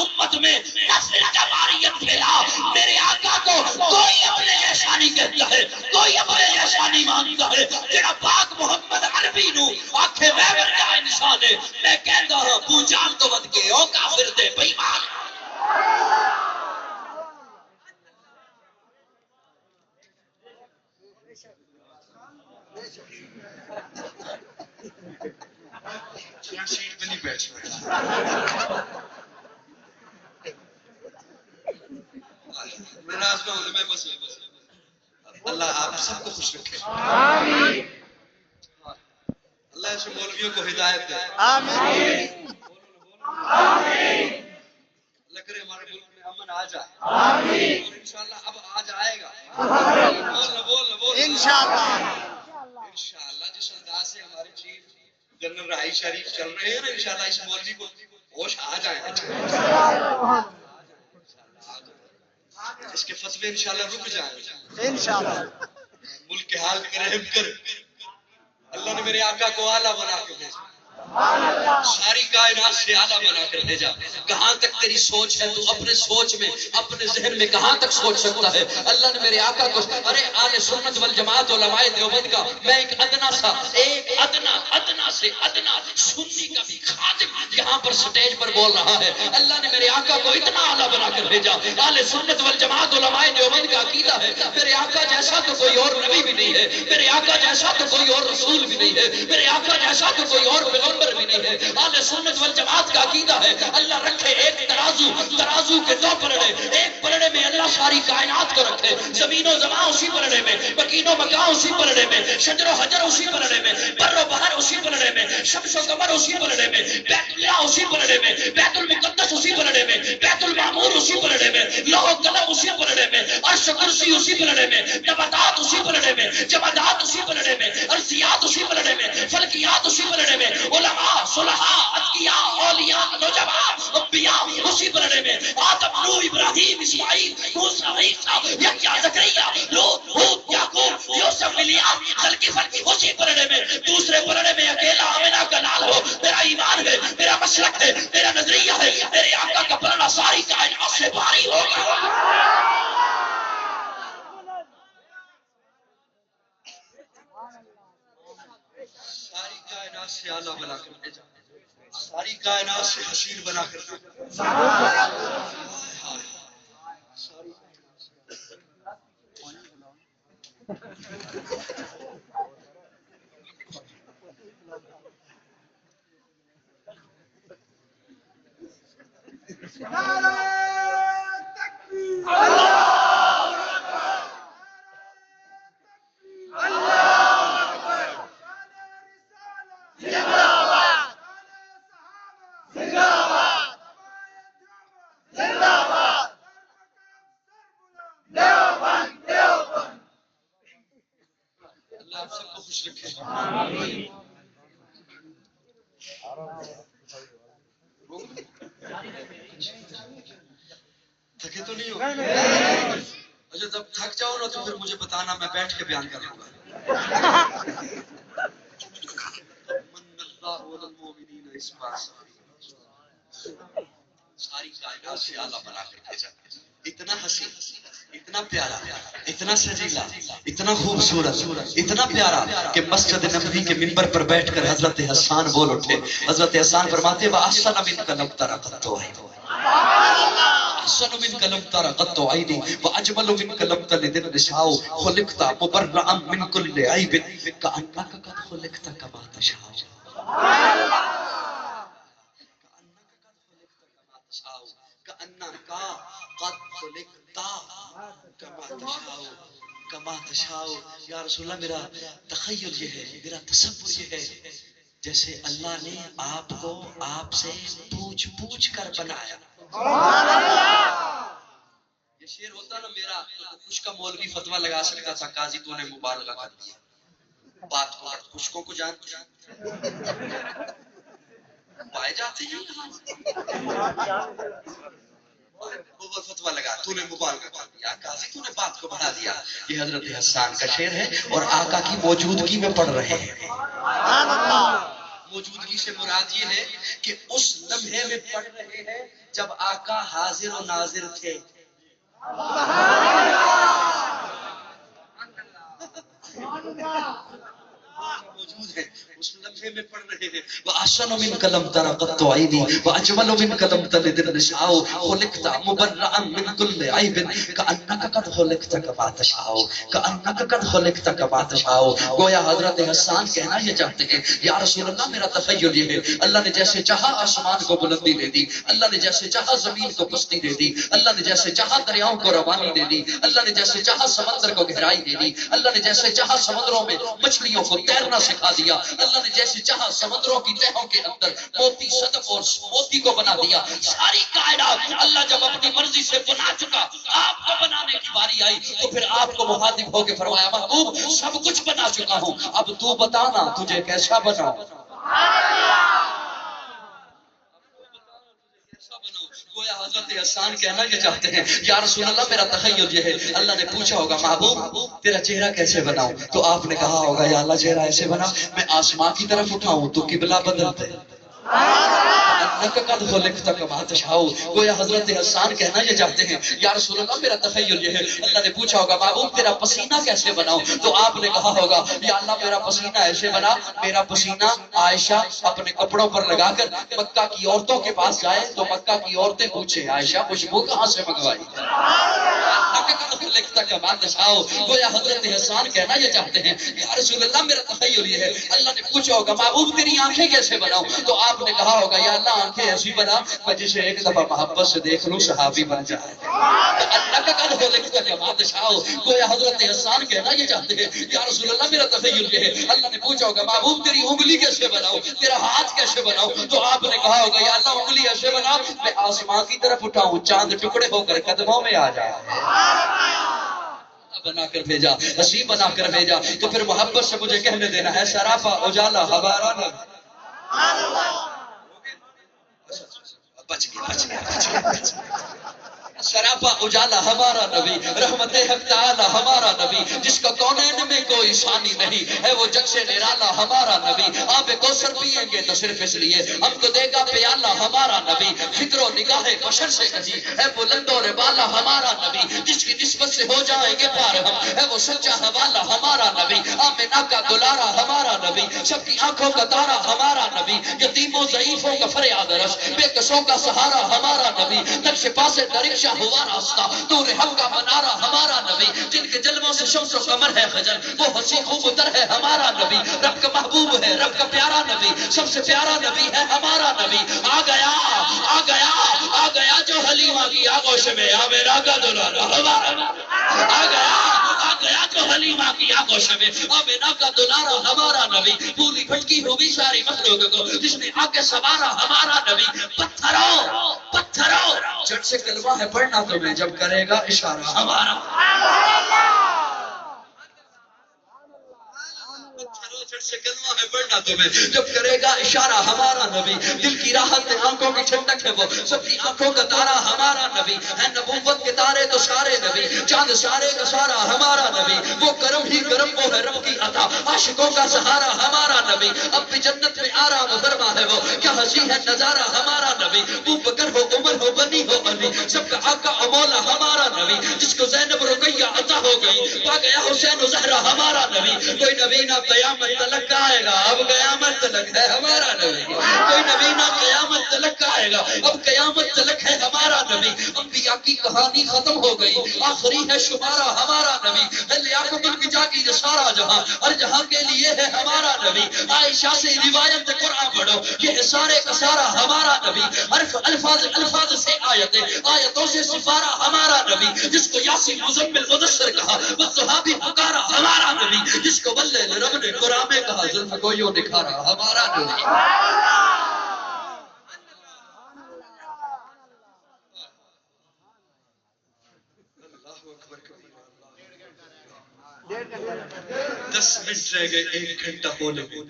امت میں فرقہ واریت پھیلاؤ. میرے آقا کو کوئی اپنے جیسا نہیں کہتا ہے, کوئی اپنے جیسا نہیں مانتا ہے. جڑا پاک محمد عربی نو آکھے میں ورگا انسان ہے, میں کہتا ہوں تو جان تو ود کے او کافر دے بے ایمان. سیٹ پہ نہیں بیٹھ میں بس اللہ آپ سب کو خوش رکھے. اللہ ایسے مولویوں کو ہدایت دے. اللہ کرے ہمارے ملک میں امن آ جائے. اور انشاءاللہ اب آ جائے گا. بول انشاءاللہ جس انداز سے ہمارے چیف جنرل راہی شریف چل رہے ہیں نا, انشاءاللہ اس مولوی کو ہوش آ جائیں. اس کے فتوے انشاءاللہ رک جائیں. ملک کے حال پہ رحم کر. اللہ نے میرے آقا کو اعلیٰ بنا کے بھیجا. ساری کائنات سے اعلیٰ بنا کر بھیجا. کہاں تک تیری سوچ ہے؟ تو اپنے سوچ میں، اپنے ذہن میں کہاں تک سوچ سکتا ہے؟ اللہ نے میرے آقا کو، ارے آل سنت والجماعت علماء دیوبند کا میں ایک ادنا سا، ایک ادنا سے ادنا سنی کا بھی خادم یہاں پر سٹیج پر بول رہا ہے. اللہ نے میرے آقا کو اتنا اعلیٰ بنا کر بھیجا. آل سنت والجماعت علماء دیوبند کا عقیدہ ہے میرے آقا جیسا تو کوئی اور نبی بھی نہیں ہے، میرے آقا جیسا تو کوئی اور رسول بھی نہیں ہے، میرے آقا جیسا تو کوئی اور پیغمبر بھی نہیں ہے. اہل سنت والجماعت کا عقیدہ ہے اللہ رکھے ایک ترازو کے دو پلڑے، ایک پلڑے میں اللہ ساری کائنات کو رکھے، زمین و زمان اسی پلڑے میں، مکین و مکان اسی پلڑے میں، شجر و حجر اسی پلڑے میں، بر و بحر اسی پلڑے میں، شمس و قمر اسی پلڑے میں، بیت اللہ اسی پلڑے میں، بیت المقدس اسی پلڑے میں، بیت المعمور اسی پلڑے میں، لوح و قلم اسی پلڑے میں، عرش و کرسی اسی پلڑے میں، نباتات اسی پلڑے میں، جمادات اسی پلڑے میں، ارضیات اسی پلڑے میں، فلکیات اسی پلڑے میں، علماء صلحاء اتقیاء اولیاء نجباء انبیاء اسی پلڑے میں، آدم نوح ابراہیم اسماعیل موسیٰ عیسیٰ یحییٰ زکریا لوط ہود یعقوب یوسف الیاس ذوالکفل اسی پلڑے میں. دوسرے پلڑے میں اکیلا آمنہ کا لال ہو. میرا ایمان ہے، میرا مسلک ہے، میرا نظریہ ہے، میرے آقا کا پلڑا ساری کائنات سے بھاری ہوگا. ساری کائنات سے اعلیٰ بنا کر بھیجا، ساری کائنات سے حسین بنا کر بھیجا. آپ سب کو خوش رکھے. تھکے تو نہیں ہو؟ اچھا جب تھک جاؤ نا تو پھر مجھے بتانا، میں بیٹھ کے بیان کروں گا. ساری کائنات سے اعلیٰ بنا کر بھیجا. اتنا حسین، اتنا پیارا، اتنا سجیلا، اتنا خوبصورت، اتنا پیارا کہ مسجد نبوی کے منبر پر بیٹھ کر حضرت حسان بول اٹھے. حضرت حسان فرماتے ہیں وَأَحْسَنَ مِنْكَ لَمْ تَرَ قَطُّ عَيْنِي أَحْسَنُ مِنْكَ لَمْ تَرَ قَطُّ عَيْنِي وَأَجْمَلُ مِنْكَ لَمْ تَلِدِ النِّسَاءُ خُلِقْتَ مُبَرَّأً مِنْ كُلِّ عَيْبٍ كَأَنَّكَ قَدْ خُلِقْتَ كَمَا تَشَاءُ. کأنک قد خلقت کما تشاء کما تشاء. یا رسول اللہ میرا تخیل یہ ہے، میرا تصور یہ ہے جیسے اللہ نے آپ کو آپ سے پوچھ پوچھ کر بنایا. یہ شعر ہوتا نا میرا تو کچھ کا مولوی فتویٰ لگا سکتا تھا، قاضی تو نے مبالغہ کر دیا. بات کو خشکوں کو جانتے ہیں پائے جاتے ہیں وہ فتویٰ لگا، تو نے مبالغہ کر دیا، قاضی تو نے بات کو بڑھا دیا. یہ حضرت حسان کا شعر ہے اور آقا کی موجودگی میں پڑھ رہے ہیں. موجودگی سے مراد یہ ہے کہ اس لمحے میں پڑھ رہے ہیں جب آقا حاضر و ناظر تھے. موجود ہے اس لمحے میں پڑھ رہے ہیں. وَأَحْسَنُ مِنْكَ لَمْ تَرَ قَطُّ عَيْنِي وَأَجْمَلُ مِنْكَ لَمْ تَلِدِ النِّسَاءُ خُلِقْتَ مُبَرَّأً مِنْ كُلِّ عَيْبٍ كَأَنَّكَ قَدْ خُلِقْتَ كَمَا تَشَاءُ كَأَنَّكَ قَدْ خُلِقْتَ كَمَا تَشَاءُ. گویا حضرت حسان کہنا یہ چاہتے ہیں یا رسول اللہ میرا تخیل یہ ہے اللہ نے جیسے چاہا آسمان کو بلندی دے دی، اللہ نے جیسے چاہا زمین کو پستی دے دی، اللہ نے جیسے چاہا دریاؤں کو روانی دے دی، اللہ نے جیسے چاہا سمندر کو گہرائی دے دی، اللہ نے جیسے چاہا سمندروں میں مچھلیوں کو تیرنا سکھا دیا، اللہ نے جیسے چاہا سمندروں کی تہوں کے اندر موتی صدف اور موتی کو بنا دیا. ساری کائنات اللہ جب اپنی مرضی سے بنا چکا، آپ کو بنانے کی باری آئی تو پھر آپ کو مخاطب ہو کے فرمایا محبوب سب کچھ بنا چکا ہوں، اب تو بتانا تجھے کیسا بناؤں. حضرت حسان کہنا یہ چاہتے ہیں یا رسول اللہ میرا تخیل یہ ہے، اللہ نے پوچھا ہوگا محبوب تیرا چہرہ کیسے بناؤں، تو آپ نے کہا ہوگا یا اللہ چہرہ ایسے بنا میں آسمان کی طرف اٹھاؤں تو قبلہ بدل دے، گویا حضرت حسان کہنا یہ چاہتے ہیں یا رسول اللہ میرا تخیل یہ ہے، اللہ نے پوچھا ہوگا محبوب تیرا پسینہ کیسے بناؤں، تو آپ نے کہا ہوگا یا اللہ میرا پسینہ ایسے بنا میرا پسینہ عائشہ اپنے کپڑوں پر لگا کر مکہ کی عورتوں کے پاس جائے تو مکہ کی عورتیں پوچھیں عائشہ خوشبو کہاں سے منگوائی، گویا حضرت حسان کہنا یہ چاہتے ہیں یا رسول اللہ میرا تخیل یہ ہے، اللہ نے پوچھا ہوگا محبوب تیری آنکھیں کیسے بناؤں، تو آپ نے کہا ہوگا یا اللہ آنکھیں ایسی بنا میں جسے ایک دفعہ محبت سے دیکھ لوں صحابی بن جائے، گویا حضرت حسان کہنا یہ چاہتے ہیں یا رسول اللہ میرا تخیل یہ ہے، اللہ نے پوچھا ہوگا محبوب تیری انگلی کیسے بناؤں، تیرا ہاتھ کیسے بناؤں، تو آپ نے کہا ہوگا یا اللہ انگلی ایسے بنا میں آسمان کی طرف اٹھاؤں چاند ٹکڑے ہو کر قدموں میں آ جائے، بنا کر بھیجا نصیب بنا کر بھیجا، تو پھر محبت سے مجھے کہنے دینا ہے سراپا اجالا ہمارا نبی، بچ گیا سراپا اجالا ہمارا نبی، رحمت حق تعالی ہمارا نبی، جس کا کونین میں کوئی ثانی نہیں ہے، وہ جگ سے نرالا ہمارا نبی، آب کوثر پیئیں گے تو صرف اس لیے ہم کو دے گا پیالہ ہمارا نبی، فکر و نگاہ بشر سے کہیں ہے بلند و بالا ہمارا نبی، جس کی نسبت سے ہو جائیں گے پار ہم ہے وہ سچا حوالہ ہمارا نبی، آمنہ کا دلارا ہمارا نبی، سب کی آنکھوں کا تارا ہمارا نبی، یتیموں ضعیفوں کا فریاد رس، بے کسوں کا سہارا ہمارا نبی، نقش پاس درکشہ ہوا راستہ نور حق کا منارہ ہمارا نبی، جن کے جلووں سے شمس و قمر ہے خجل وہ حسین خوبتر ہے ہمارا نبی، رب کا محبوب ہے رب کا پیارا نبی، سب سے پیارا نبی ہے ہمارا نبی، آ گیا آ گیا آ گیا جو حلیمہ کی آغوش میں آمنہ کا دلارا ہمارا نبی، آ گیا جو حلیمہ کی آغوش میں آمنہ کا دلارا ہمارا نبی، پوری بھٹکی ہوئی ساری مخلوق کو جس نے آگے سوارا ہمارا نبی، پتھروں جھٹ سے کلمہ ہے پڑھنا تمہیں جب کرے گا اشارہ ہمارا، جھٹ سے کلمہ ہے پڑھنا تمہیں جب کرے گا اشارہ ہمارا نبی، دل کی راحت آنکھوں کی ٹھنڈک ہے وہ سب کی آنکھوں کا تارا ہمارا نبی، ہے نبوت کے تارے تو سارے نبی، چاند سارے کا سارا ہمارا نبی، وہ کرم ہی کرم وہ ہے رب کی عطا، عاشقوں کا سہارا ہمارا نبی، اب بھی جنت میں آرام فرما ہے وہ کیا ہنسی ہے نظارہ ہمارا نبی، ابو بکر ہو عمر ہو بنی ہو علی سب کا آقا و مولا ہمارا نبی، جس کو زینب رقیہ عطا ہو گئی پا گیا حسین و زہرا ہمارا نبی، کوئی نبی نہ قیامت تلک آئے گا اب قیامت تلک ہے ہمارا نبی، کوئی نبی نہ قیامت تلک آئے گا اب قیامت تلک ہے ہمارا نبی، انبیاء کی کہانی ختم ہو گئی آخری ہے شمارہ ہمارا نبی، ہے لیاقت الفجا کی جو سارا جہاں ہر جہاں کے لیے ہے ہمارا نبی، عائشہ سے روایت قرآن پڑھو یہ ہے سارے کا سارا ہمارا نبی، الفاظ سے آیتوں سے سفارہ ہمارا نبی، جس کو یاسین مزمل مدثر کہا والضحیٰ بھی پکارا ہمارا نبی، جس کو واللیل رب نے قرآن میں کہا زلف کو یوں دکھارا ہمارا نبی، اللہ اکبر کبیرہ، 10 منٹ رہ گئے 1 گھنٹہ ہونے میں،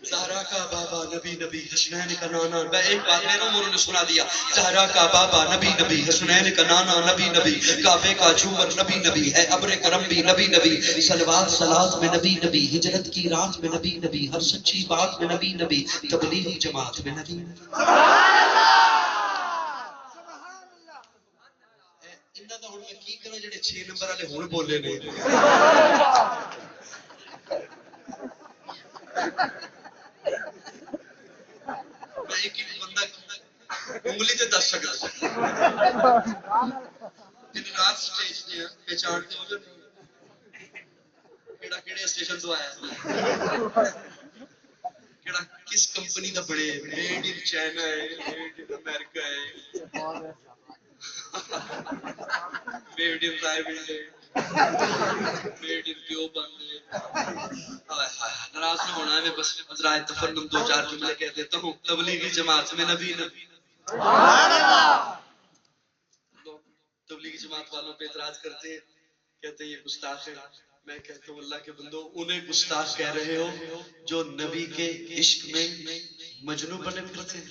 زہرا کا بابا نبی نبی حسنین کا نانا، میں ایک بات میرے انہوں نے سنا دیا، زہرا کا بابا نبی نبی حسنین کا نانا نبی نبی، کعبے کا جھومر نبی نبی ہے ابر کرم بھی نبی نبی، صلوات صلات میں نبی نبی، ہجرت کی رات میں نبی نبی، ہر سچی بات میں نبی نبی، تبلیغی جماعت میں نبی نبی، انہاں دا ہن میں کی کراں جڑے 6 نمبر والے ہن بولے نے، میں ایک بندہ انگلی تے دس سکدا دن رات سٹیج تے پہچانتے ہو کیڑا کیڑے اسٹیشن تو آیا کیڑا کس کمپنی دا بڑے میڈ ان چائنا ہے میڈ ان امریکہ ہے میڈ ان رائبل ہے میڈ ان پیو بند ناراض نہ ہونا ہے، بس ذرائع تفنن 2-4 جملے کہہ دیتا ہوں، تبلیغی جماعت میں نبی نبی، لوگ تبلیغی جماعت والوں پہ اعتراض کرتے ہیں، کہتے ہیں یہ گستاخ ہے، میں کہتا ہوں اللہ کے بندو انہیں گستاخ کہہ رہے ہو جو نبی کے عشق میں مجنوں بنے پھرتے ہیں.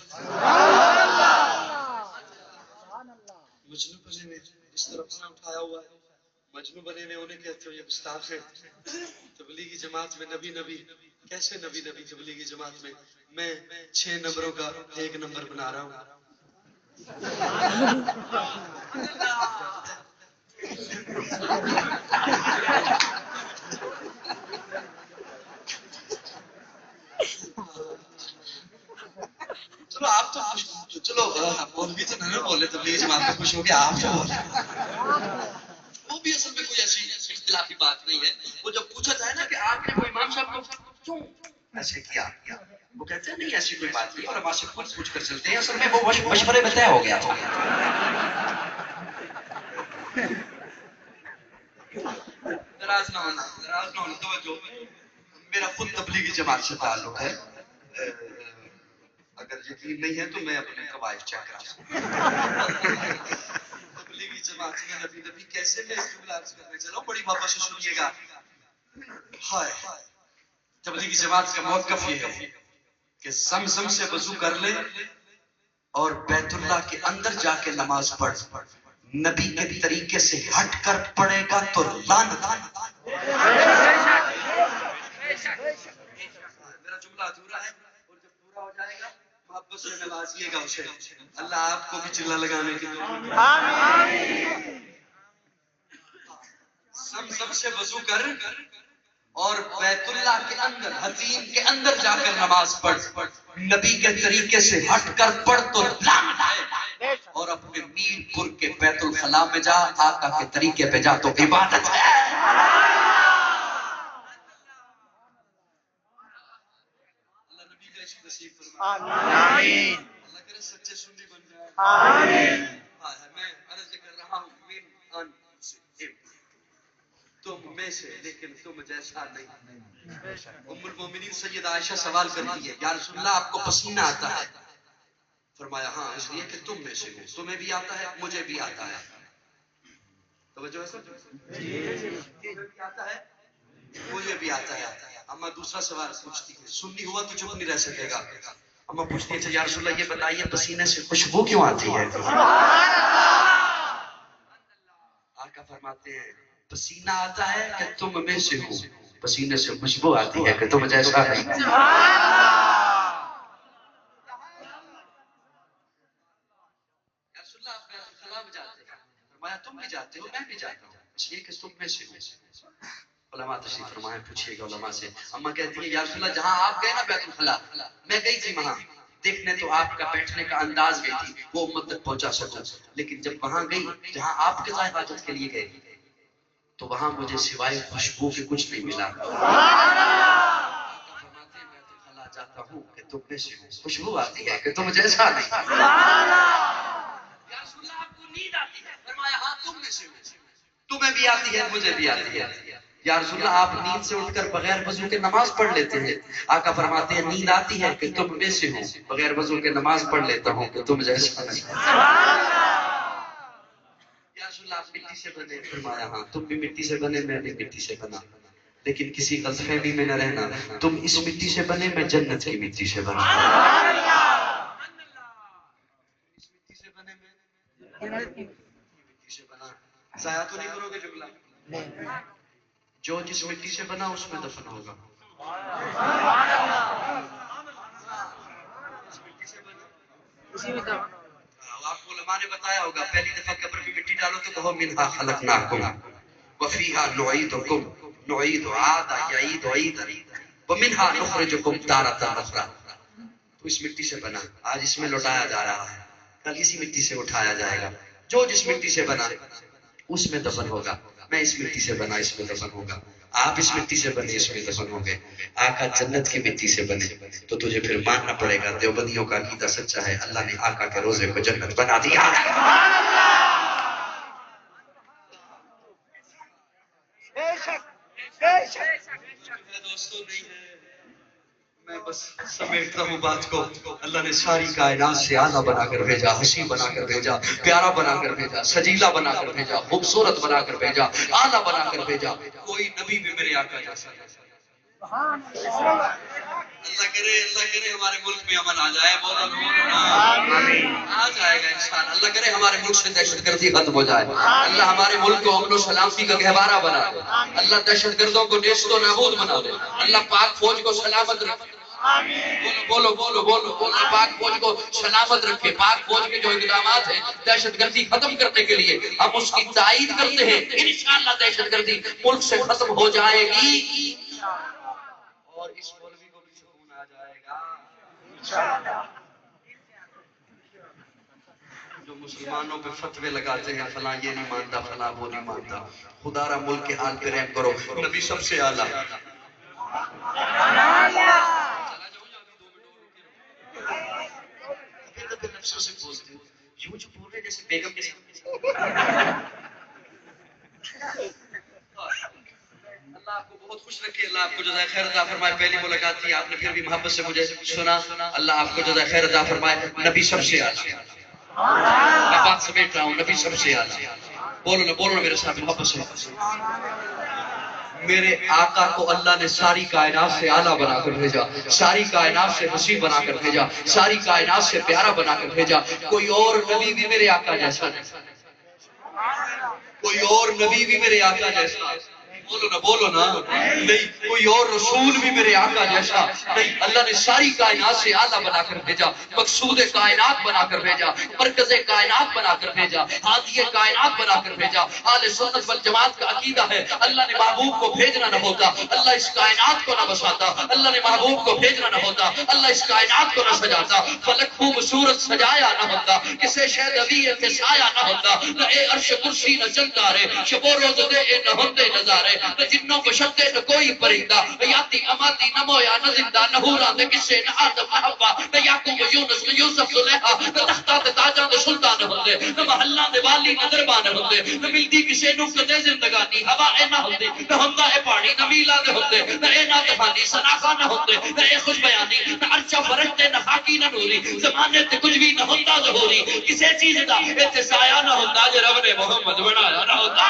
مجنوں بنے ہوئے اس طرح اپنا اٹھایا ہوا ہے مجنوں بنے ہوئے انہیں کہتے ہو یہ گستاخ ہے. تبلیغی جماعت میں نبی نبی کیسے نبی نبی تبلیغی جماعت میں 6 نمبروں کا 1 نمبر بنا رہا ہوں. چلو آپ تو چلو مولوی تو نہ بولے تبلیغی جماعت میں خوش ہو کے آپ تو بولے. وہ بھی اصل میں کوئی ایسی اختلافی بات نہیں ہے. وہ جب پوچھا جائے نا کہ آپ نے کوئی امام صاحب کو کیوں ایسے کیا وہ کہتے ہیں نہیں ایسی کوئی بات نہیں اور ہم سے خود پوچھ کر چلتے ہیں. اصل میں وہ مشورے میں طے ہو گیا تھا. ناراض نہ ہونا توجہ. میرا خود تبلیغی جماعت سے تعلق ہے. اگر یقین نہیں ہے تو میں اپنے قواعد چیک کرا سکتا. تبلیغی جماعت میں نبی نبی کیسے میں عرض کرنے چلا ہوں. بڑی محبت سے سنیے گا. ہائے تبلیغی جماعت کا موقف یہ ہے کہ زمزم سے وضو کر لے اور بیت اللہ کے اندر جا کے نماز پڑھ. نبی کے طریقے سے ہٹ کر پڑے گا تو لعنت. میرا جملہ ادھورا ہے اور جب پورا ہو جائے گا محبت سے نوازیے گا اسے. اللہ آپ کو بھی چلا لگانے کی آمین. زمزم سے وضو کر اور بیت اللہ کے اندر حتیم کے اندر جا کر نماز پڑھ. نبی کے طریقے سے ہٹ کر پڑھ تو لعنت ہے. اور اپنے میر پور کے بیت الخلاء میں جا آقا کے طریقے پہ جا تو عبادت ہے. اللہ نبی کا عشق نصیب فرمائے. آمین. اللہ کرے سچے سنی بن جائے. آمین. میں عرض کر رہا ہوں من انفسہم تم میں سے لیکن تم جیسا نہیں. ام المومنین سیدہ عائشہ سوال کرتی ہے یا رسول اللہ آپ کو پسینہ آتا ہے؟ فرمایا ہاں اس لیے کہ تم میں سے ہو. تمہیں بھی آتا ہے مجھے بھی آتا ہے. توجہ ہے سب. تمہیں بھی آتا ہے مجھے بھی آتا ہے. اما دوسرا سوال پوچھتی ہے سنی ہوا تو چپ نہیں رہ سکے گا. اما پوچھتی ہے یا رسول اللہ یہ بتائیے پسینے سے خوشبو کیوں آتی ہے؟ آقا فرماتے ہیں پسینہ آتا ہے کہ تم میں سے ہو. پسینے سے خوشبو آتی ہے کہ تم جیسا نہیں. رسول اللہ آپ خلا میں جاتے ہیں. فرمایا تم بھی جاتے ہو میں بھی جاتا ہوں اس لیے کہ تم میں سے ہو. علماء تشریف فرمائے پوچھیے گا علماء سے. اما کہتی ہیں یا رسول اللہ جہاں آپ گئے نا بیت الخلاء میں گئی تھی وہاں دیکھنے تو آپ کا بیٹھنے کا انداز گئی تھی وہ امت تک پہنچا سکوں. لیکن جب وہاں گئی جہاں آپ کے حاجت کے لیے گئے تو وہاں مجھے سوائے خوشبو کے کچھ نہیں ملا. جاتا ہوں کہ تم میں سے خوشبو آتی ہے کہ تم جیسا نہیں. یا رسول اللہ آپ کو نیند آتی ہے؟ فرمایا ہاں تم میں سے تمہیں بھی آتی ہے مجھے بھی آتی ہے. یا رسول اللہ آپ نیند سے اٹھ کر بغیر وضو کے نماز پڑھ لیتے ہیں؟ آقا فرماتے ہیں نیند آتی ہے کہ تم میں سے ہو بغیر وضو کے نماز پڑھ لیتا ہوں کہ تم جیسا نہیں. یا رسول اللہ آپ مٹی سے بنے؟ فرمایا ہاں تم بھی مٹی سے بنے میں بھی مٹی سے بنا. لیکن کسی غلط فہمی میں نہ رہنا تم اس مٹی سے بنے میں جنت کی مٹی سے بنا. اس مٹی سے بنے میں جنت کی مٹی سے بنا. ضائع تو نہیں کرو گے جملہ. جو جس مٹی سے بنا اس میں دفن ہوگا. آپ کو علماء نے بتایا ہوگا پہلی دفعہ قبر میں مٹی ڈالو تو کہو منہا خلقناکم وفیہا نعیدکم نعید عاد یعید عید ومنہا نخرجکم تارۃ اخری. تو اس مٹی سے بنا آج اس میں لوٹایا جا رہا ہے کل اسی مٹی سے اٹھایا جائے گا. جو جس مٹی سے بنا اس میں دفن ہوگا. میں اس مٹی سے بنا اس میں دفن ہوگا. آپ اس مٹی سے بنے اس میں دفن ہو گئے. آقا جنت کی مٹی سے بنے تو تجھے پھر ماننا پڑے گا دیوبندیوں کا عقیدہ سچا ہے. اللہ نے آقا کے روزے کو جنت بنا دیا. دوستوں نہیں ہے میں بس سمیٹتا ہوں بات کو، اللہ نے ساری کائنات سے اعلیٰ بنا کر بھیجا، حسین بنا کر بھیجا، پیارا بنا کر بھیجا، سجیلا بنا کر بھیجا، خوبصورت بنا کر بھیجا، اعلیٰ بنا کر بھیجا. کوئی نبی بھی میرے آقا جیسا نہیں. اللہ کرے ہمارے ملک میں امن آ جائے. آ جائے گا انشاءاللہ. اللہ کرے ہمارے ملک سے دہشت گردی ختم ہو جائے. اللہ ہمارے ملک کو امن و سلامتی کا گہوارہ بنا دے. اللہ دہشت گردوں کو نیست و نابود بنا دے. اللہ پاک فوج کو سلامت رکھے. بولو بولو بولو بولو. پاک فوج کو سلامت رکھے. پاک فوج کے جو اقدامات ہیں دہشت گردی ختم کرنے کے لیے ہم اس کی تائید کرتے ہیں. انشاءاللہ دہشت گردی ملک سے ختم ہو جائے گی اور اس مولوی کو بھی سکون آ جائے گا. جو مسلمانوں پہ فتوے لگاتے ہیں فلاں یہ نہیں مانتا فلاں وہ نہیں مانتا، خدا را ملک کے حال پہ رحم کرو. نبی سب سے اعلیٰ. نفسوں سے بولتے یوں جو بول رہے جیسے بیگم کے سامنے. اللہ آپ کو بہت خوش رکھے. اللہ آپ کو جزائے خیر عطا فرمائے. پہلی ملاقات تھی آپ نے پھر بھی محبت سے مجھے سنا. اللہ آپ کو جزائے خیر عطا فرمائے. نبی سب سے اعلیٰ. میں بات سمیٹ رہا ہوں. نبی سب سے اعلیٰ. بولو نا بولو نا میرے ساتھ محبت سے. میرے آقا کو اللہ نے ساری کائنات سے اعلیٰ بنا کر بھیجا، ساری کائنات سے حسین بنا کر بھیجا، ساری کائنات سے پیارا بنا کر بھیجا. کوئی اور نبی بھی میرے آقا جیسا نہیں. کوئی اور نبی بھی میرے آقا جیسا. بولو نا نہیں. کوئی اور رسول بھی میرے آقا جیسا نہیں. اللہ نے ساری کائنات سے اعلیٰ بنا کر بھیجا، مقصود کائنات بنا کر بھیجا، مرکز کائنات بنا کر بھیجا، ہادی کائنات بنا کر بھیجا. اہل سنت والجماعت کا عقیدہ ہے اللہ نے محبوب کو بھیجنا نہ ہوتا اللہ اس کائنات کو نہ بساتا. اللہ نے محبوب کو بھیجنا نہ ہوتا اللہ اس کائنات کو نہ سجاتا. فلک خوبصورت سجایا نہ ہوتا، کسے شہد ابیت کے سایہ نہ ہوتا. نہ اے عرش کرسی نہ چلتا رے، شب و روز دے نہ ہوتے نظارے. نہ جنوں کو شدے نہ کوئی پرندہ، نہ یاتی اماتی نہ مویا نہ زندہ، نہ حوران دے کسے نہ آدم نہ حوا، نہ یعقوب و یونس نہ یوسف زلیخا، نہ تختہ تے تاجاں دے سلطان ہوندے، نہ محلاں دے والی نہ دربان ہوندے، نہ ملدی کسے نو کدے زندگانی ہوا اے نہ ہوندی، نہ ہوندا اے پانی نہ میلا دے ہوندے، نہ اے نات فانی سناخا نہ ہوندے، نہ اے خوش بیانی نہ عرشہ فرشتے نہ خاکی نہ نوری. زمانے تے کچھ بھی نہ ہوندا ظہوری، کسے چیز دا ایتھے سایہ نہ ہوندا جے رب نے محمد بنایا نہ ہوتا.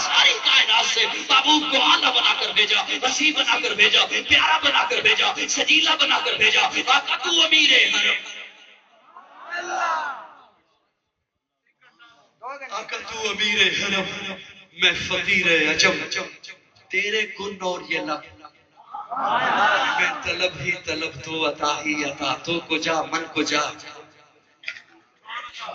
ساری کائنات سے محبوب کو اعلیٰ بنا کر بھیجا، وسیع بنا کر بھیجا، پیارا بنا کر بھیجا، سجیلا بنا کر بھیجا. آقا تو امیر حرم، آقا تو امیر حرم، میں فقیر عجم. تیرے کن اور یہ لب، میں طلب ہی طلب تو عطا ہی عطا. تو کو جا من کو جا،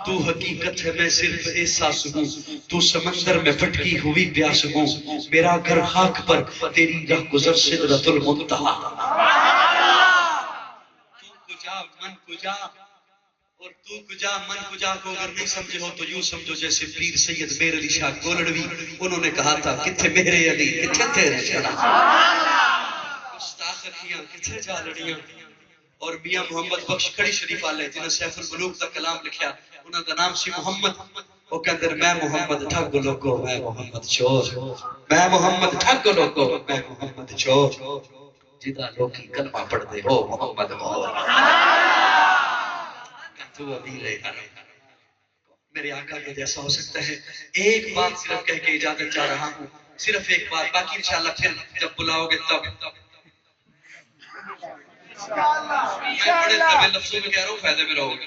تو حقیقت ہے میں صرف احساس ہوں. تو سمندر میں پھٹکی ہوئی پیاس ہوں. میرا گھر خاک پر تیری راہ گزر سدرۃ المنتہا. تو کجا من کجا، اور تو کجا من کجا کو اگر نہیں سمجھے ہو تو یوں سمجھو جیسے پیر سید میر علی شاہ گولڑوی انہوں نے کہا تھا کتھے میرے علی کتھے تیرے شاہ، گستاخیاں کتھے جا لڑیاں. اور میاں محمد بخش کھڑی شریف والے جنہیں سیف الملوک کا کلام لکھیا انہوں کا نام سی محمد. وہ کہتے ہیں میں محمد ٹھگ لوگو میں محمد چور، میں محمد ٹھگ لوگو میں محمد چور. جدا لوگی کلمہ پڑھ دے ہو محمد ہو. تو امیر حرم میرے آقا کے جیسا ہو سکتا ہے. ایک بات صرف کہہ کے اجازت چاہ رہا ہوں، صرف ایک بات، باقی انشاءاللہ پھر جب بلاؤ گے تب. میں بڑے طویل لفظوں میں کہہ رہا ہوں فائدے میں رہو گے.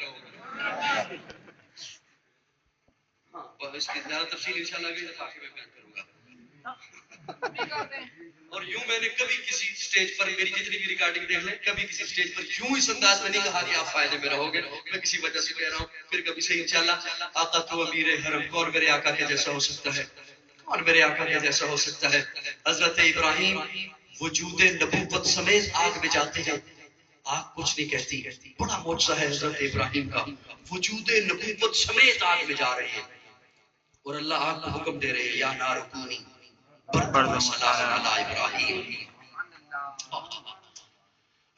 ہاں اس کی زیادہ تفصیل انشاءاللہ اگلی دفعہ میں بیان کروں گا. اور یوں میں نے کبھی کسی سٹیج پر میری جتنی بھی ریکارڈنگ دیکھ لیں کبھی کسی سٹیج پر یوں اس انداز میں نہیں کہا کہ آپ فائدے میں رہو گے. میں کسی وجہ سے کہہ رہا ہوں پھر کبھی صحیح انشاءاللہ. آقا تو امیر حرم، کون میرے آقا کے جیسا ہو سکتا ہے، کون میرے آقا کے جیسا ہو سکتا ہے. حضرت ابراہیم وجود نبوت سمیت آگ میں جاتے ہیں، آگ کچھ نہیں کہتی. بڑا معجزہ ہے حضرت ابراہیم کا، وجود نبوت سمیت آگ میں جا رہے ہیں اور اللہ آگ کو حکم دے رہے ہیں یا نار کونی بردا سلام علی ابراہیم.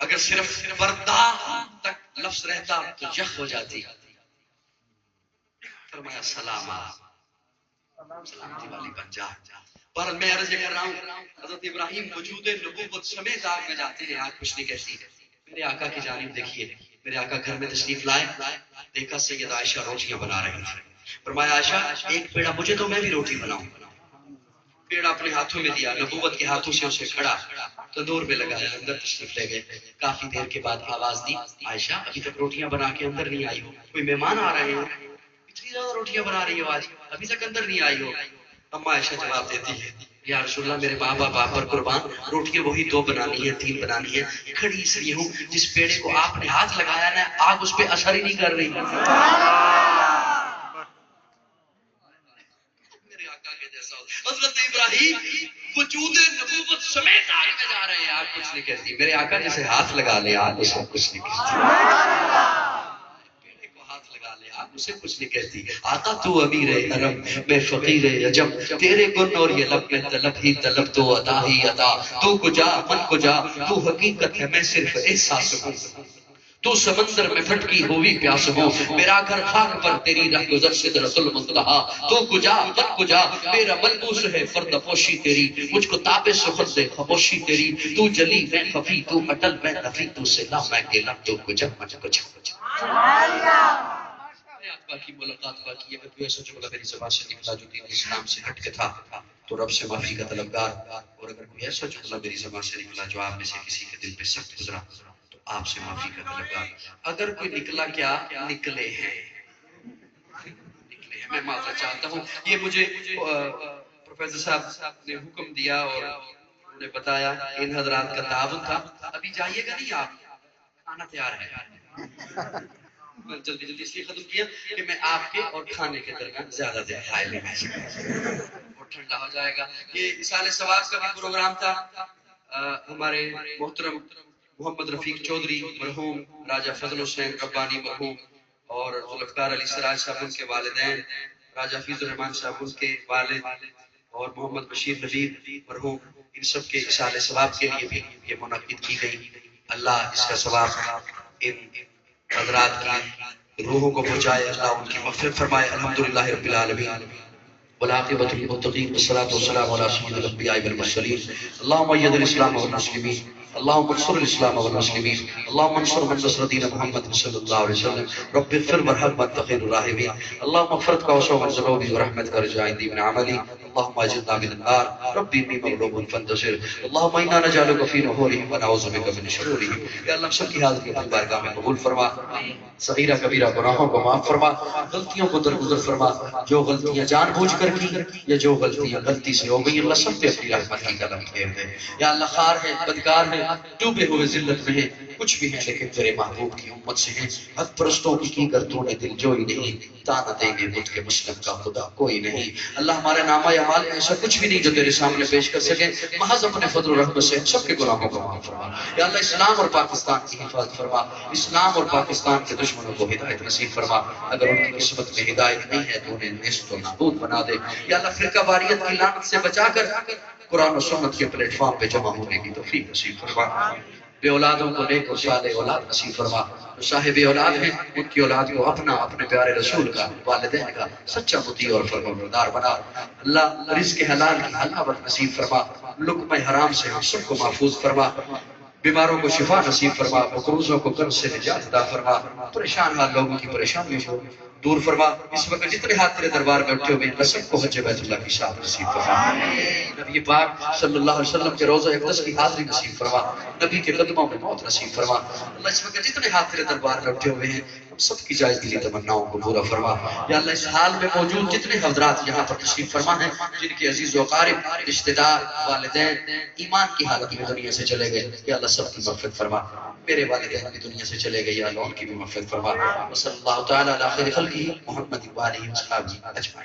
اگر صرف بردا تک لفظ رہتا تو یخ ہو جاتی. فرمایا سلامہ سلامتی والی بن جا. پر میں عرض کر رہا ہوں حضرت ابراہیم وجود نبوت سمیت آگ میں جاتے ہیں، آگ کچھ نہیں کہتی. میرے آقا کی جانب دیکھیے، میرے آقا گھر میں تشریف لائے، دیکھا سید عائشہ روٹیاں بنا رہی تھیں. فرمایا عائشہ ایک پیڑا مجھے تو، میں بھی روٹی بناؤں. پیڑا اپنے ہاتھوں میں دیا، نبوت کے ہاتھوں سے اسے کھڑا تندور میں لگایا، اندر تشریف لے گئے. کافی دیر کے بعد آواز دی، عائشہ ابھی تک روٹیاں بنا کے اندر نہیں آئی ہو، کوئی مہمان آ رہے ہیں؟ اتنی زیادہ روٹیاں بنا رہی ہو آج، ابھی تک اندر نہیں آئی ہو. اما عائشہ جواب دیتی ہے، یا رسول اللہ میرے ماں باپ پر قربان، روٹیاں وہی 2 بنانی ہے 3 بنانی ہے. کھڑی اس لیے ہوں جس پیڑے کو آپ نے ہاتھ لگایا نا، آگ اس پہ اثر ہی نہیں کر رہی. میرے آقا کے جیسا حضرت ابراہیم وجود نبوت سمیت آگ میں جا رہے ہیں، آگ کچھ نہیں کہتی. میرے آقا جیسے ہاتھ لگا لے آگ اسے کچھ نہیں کہتی. پیڑے کو ہاتھ لگا لے آگ اسے کچھ نہیں کہتی. آقا تو امیر حرم، میں فقیر عجم، تیرے گن اور یہ لب میں طلب ہی طلب، تو عطا ہی عطا. تو کجا من کجا، تو حقیقت ہے میں صرف احساس ہوں. تو سمندر میں پھٹکی ہوئی پیاس ہو، میرا گھر خاک پر تیری رہ گزر سدرۃ المنتہا. تو کجا من کجا، میرا ملبوس ہے فرد پوشی تیری، مجھ کو تاب سخن دے خاموشی تیری. تو جلی میں خفی، تو اٹل میں نفی، تو سلا میں گیلا، تو کجا من کجا. باقی ملاقات باقی ہے. کوئی ایسا جملہ میری زبان سے نکلا جو دین اسلام سے ہٹ کے تھا تو رب سے معافی کا طلبگار. اور اگر کوئی ایسا جملہ میری زبان سے نکلا جو آپ میں سے کسی کے دل پہ سخت گزرا تو آپ سے معافی کا طلبگار. اگر کوئی نکلا کیا، نکلے ہیں، نکلے ہیں. میں معذرت چاہتا ہوں. یہ مجھے پروفیسر صاحب نے حکم دیا اور انہوں نے بتایا ان حضرات کا تعاون تھا. ابھی جائیے گا نہیں آپ، کھانا تیار ہے. میں جلدی جلدی اس لیے ختم کیا کہ میں آپ کے اور کھانے کے درمیان زیادہ دیر حائل نہیں رہ سکتا اور ٹھنڈا ہو جائے گا. یہ اصال ثواب کا بھی پروگرام تھا. ہمارے محترم محمد رفیق چودھری مرحوم، راجہ فضل حسین ربانی مرحوم، اور ذوالفقار علی سراج صاحب ان کے والدین، راجہ حفیظ الرحمان صاحب ان کے والد، اور محمد بشیر نبیل مرحوم، ان سب کے اصال ثواب کے لیے بھی یہ منعقد کی گئی. اللہ اس کا ثواب ان حضرات کی روحوں کو پہنچائے، اللہ ان کی مغفرت فرمائے. الحمدللہ رب العالمین والعاقبۃ للمتقین والصلاۃ والسلام علی سید الانبیاء والمرسلین. اللهم ايد الاسلام والمسلمین، اللهم انصر الاسلام والمسلمین، اللهم انصر من نصر دین محمد صلی اللہ علیہ وسلم. رب اغفر وارحم وانت خیر الراحمین. اللهم مغفرتك وسع من ذنوبي ورحمتك رجاء عندي من عملي. اللهم اجرنا من النار، ربي اني مغلوب فانتصر. اللهم انا نجعلك في نحورهم ونعوذ بك من شرورهم. یا اللہ سب کی حاضری اپنی بارگاہ میں قبول فرما، صغیرہ کبیرہ گناہوں کو معاف فرما، غلطیوں کو درگزر فرما. جو غلطیاں جان بوجھ کر کی یا جو غلطیاں غلطی سے ہو گئی، اللہ سب پہ اپنی رحمت کی قدم پھیر دے. یا اللہ خار ہے، بدکار ہے، ڈوبے ہوئے ذلت میں ہے، کچھ بھی ہیں لیکن تیرے محبوب کی امت سے ہیں. حق پرستوں کی کرتوں نے دل جوئی نہیں، تانا دیں گے بت کے مسلم کا خدا کوئی نہیں. اللہ ہمارے نامہ اعمال میں ایسا کچھ بھی نہیں جو تیرے سامنے پیش کر سکے. محض اپنے فضل و رحمت سے سب کے گناہوں کو معاف فرما. یا اللہ اسلام اور پاکستان کی حفاظت فرما، اسلام اور پاکستان کے دشمنوں کو ہدایت نصیب فرما. اگر ان کی قسمت میں ہدایت نہیں ہے تو انہیں نیست و نابود بنا دے. یا اللہ فرقہ واریت کی لعنت سے بچا کر قرآن و سنت کے پلیٹ فارم پہ جمع ہونے کی توفیق نصیب فرما. بے اولادوں کو نیک اور صالح اولاد نصیب فرما. جو صاحب اولاد ہیں ان کی اولاد کو اپنا، اپنے پیارے رسول کا، والدین کا سچا مطیع اور فرمانبردار بنا. اللہ رزق حلال کی حلاوت نصیب فرما، لقمہ حرام سے ہم سب کو محفوظ فرما. بیماروں کو شفا نصیب فرما، مقروضوں کو قرض سے نجات عطا فرما. پریشان حال لوگوں کی پریشانیوں کو دور فرما. اس وقت جتنے ہاتھ تیرے دربار میں اٹھے ہوئے ہیں سب کو حج بیت اللہ کی شاد نصیب فرما. نبی پاک صلی اللہ علیہ وسلم کے روضہ اقدس کی حاضری نصیب فرما، نبی کے قدموں میں موت نصیب فرما. اللہ اس وقت جتنے ہاتھ تیرے دربار میں اٹھے ہوئے ہیں ہم سب کی جائز دلی تمناؤں کو پورا فرما. یا اللہ اس حال میں موجود جتنے حضرات یہاں پر تشریف فرما ہیں جن کے عزیز و اقارب، رشتہ دار، والدین ایمان کی حالت میں دنیا سے چلے گئے، یا اللہ سب کی مغفرت فرما. میرے والدین بھی دنیا سے چلے گئے، یا اللہ ان کی بھی مغفرت فرما. صلی اللہ تعالی علی خیر خلقہ محمد و آلہ و صحبہ اجمعین.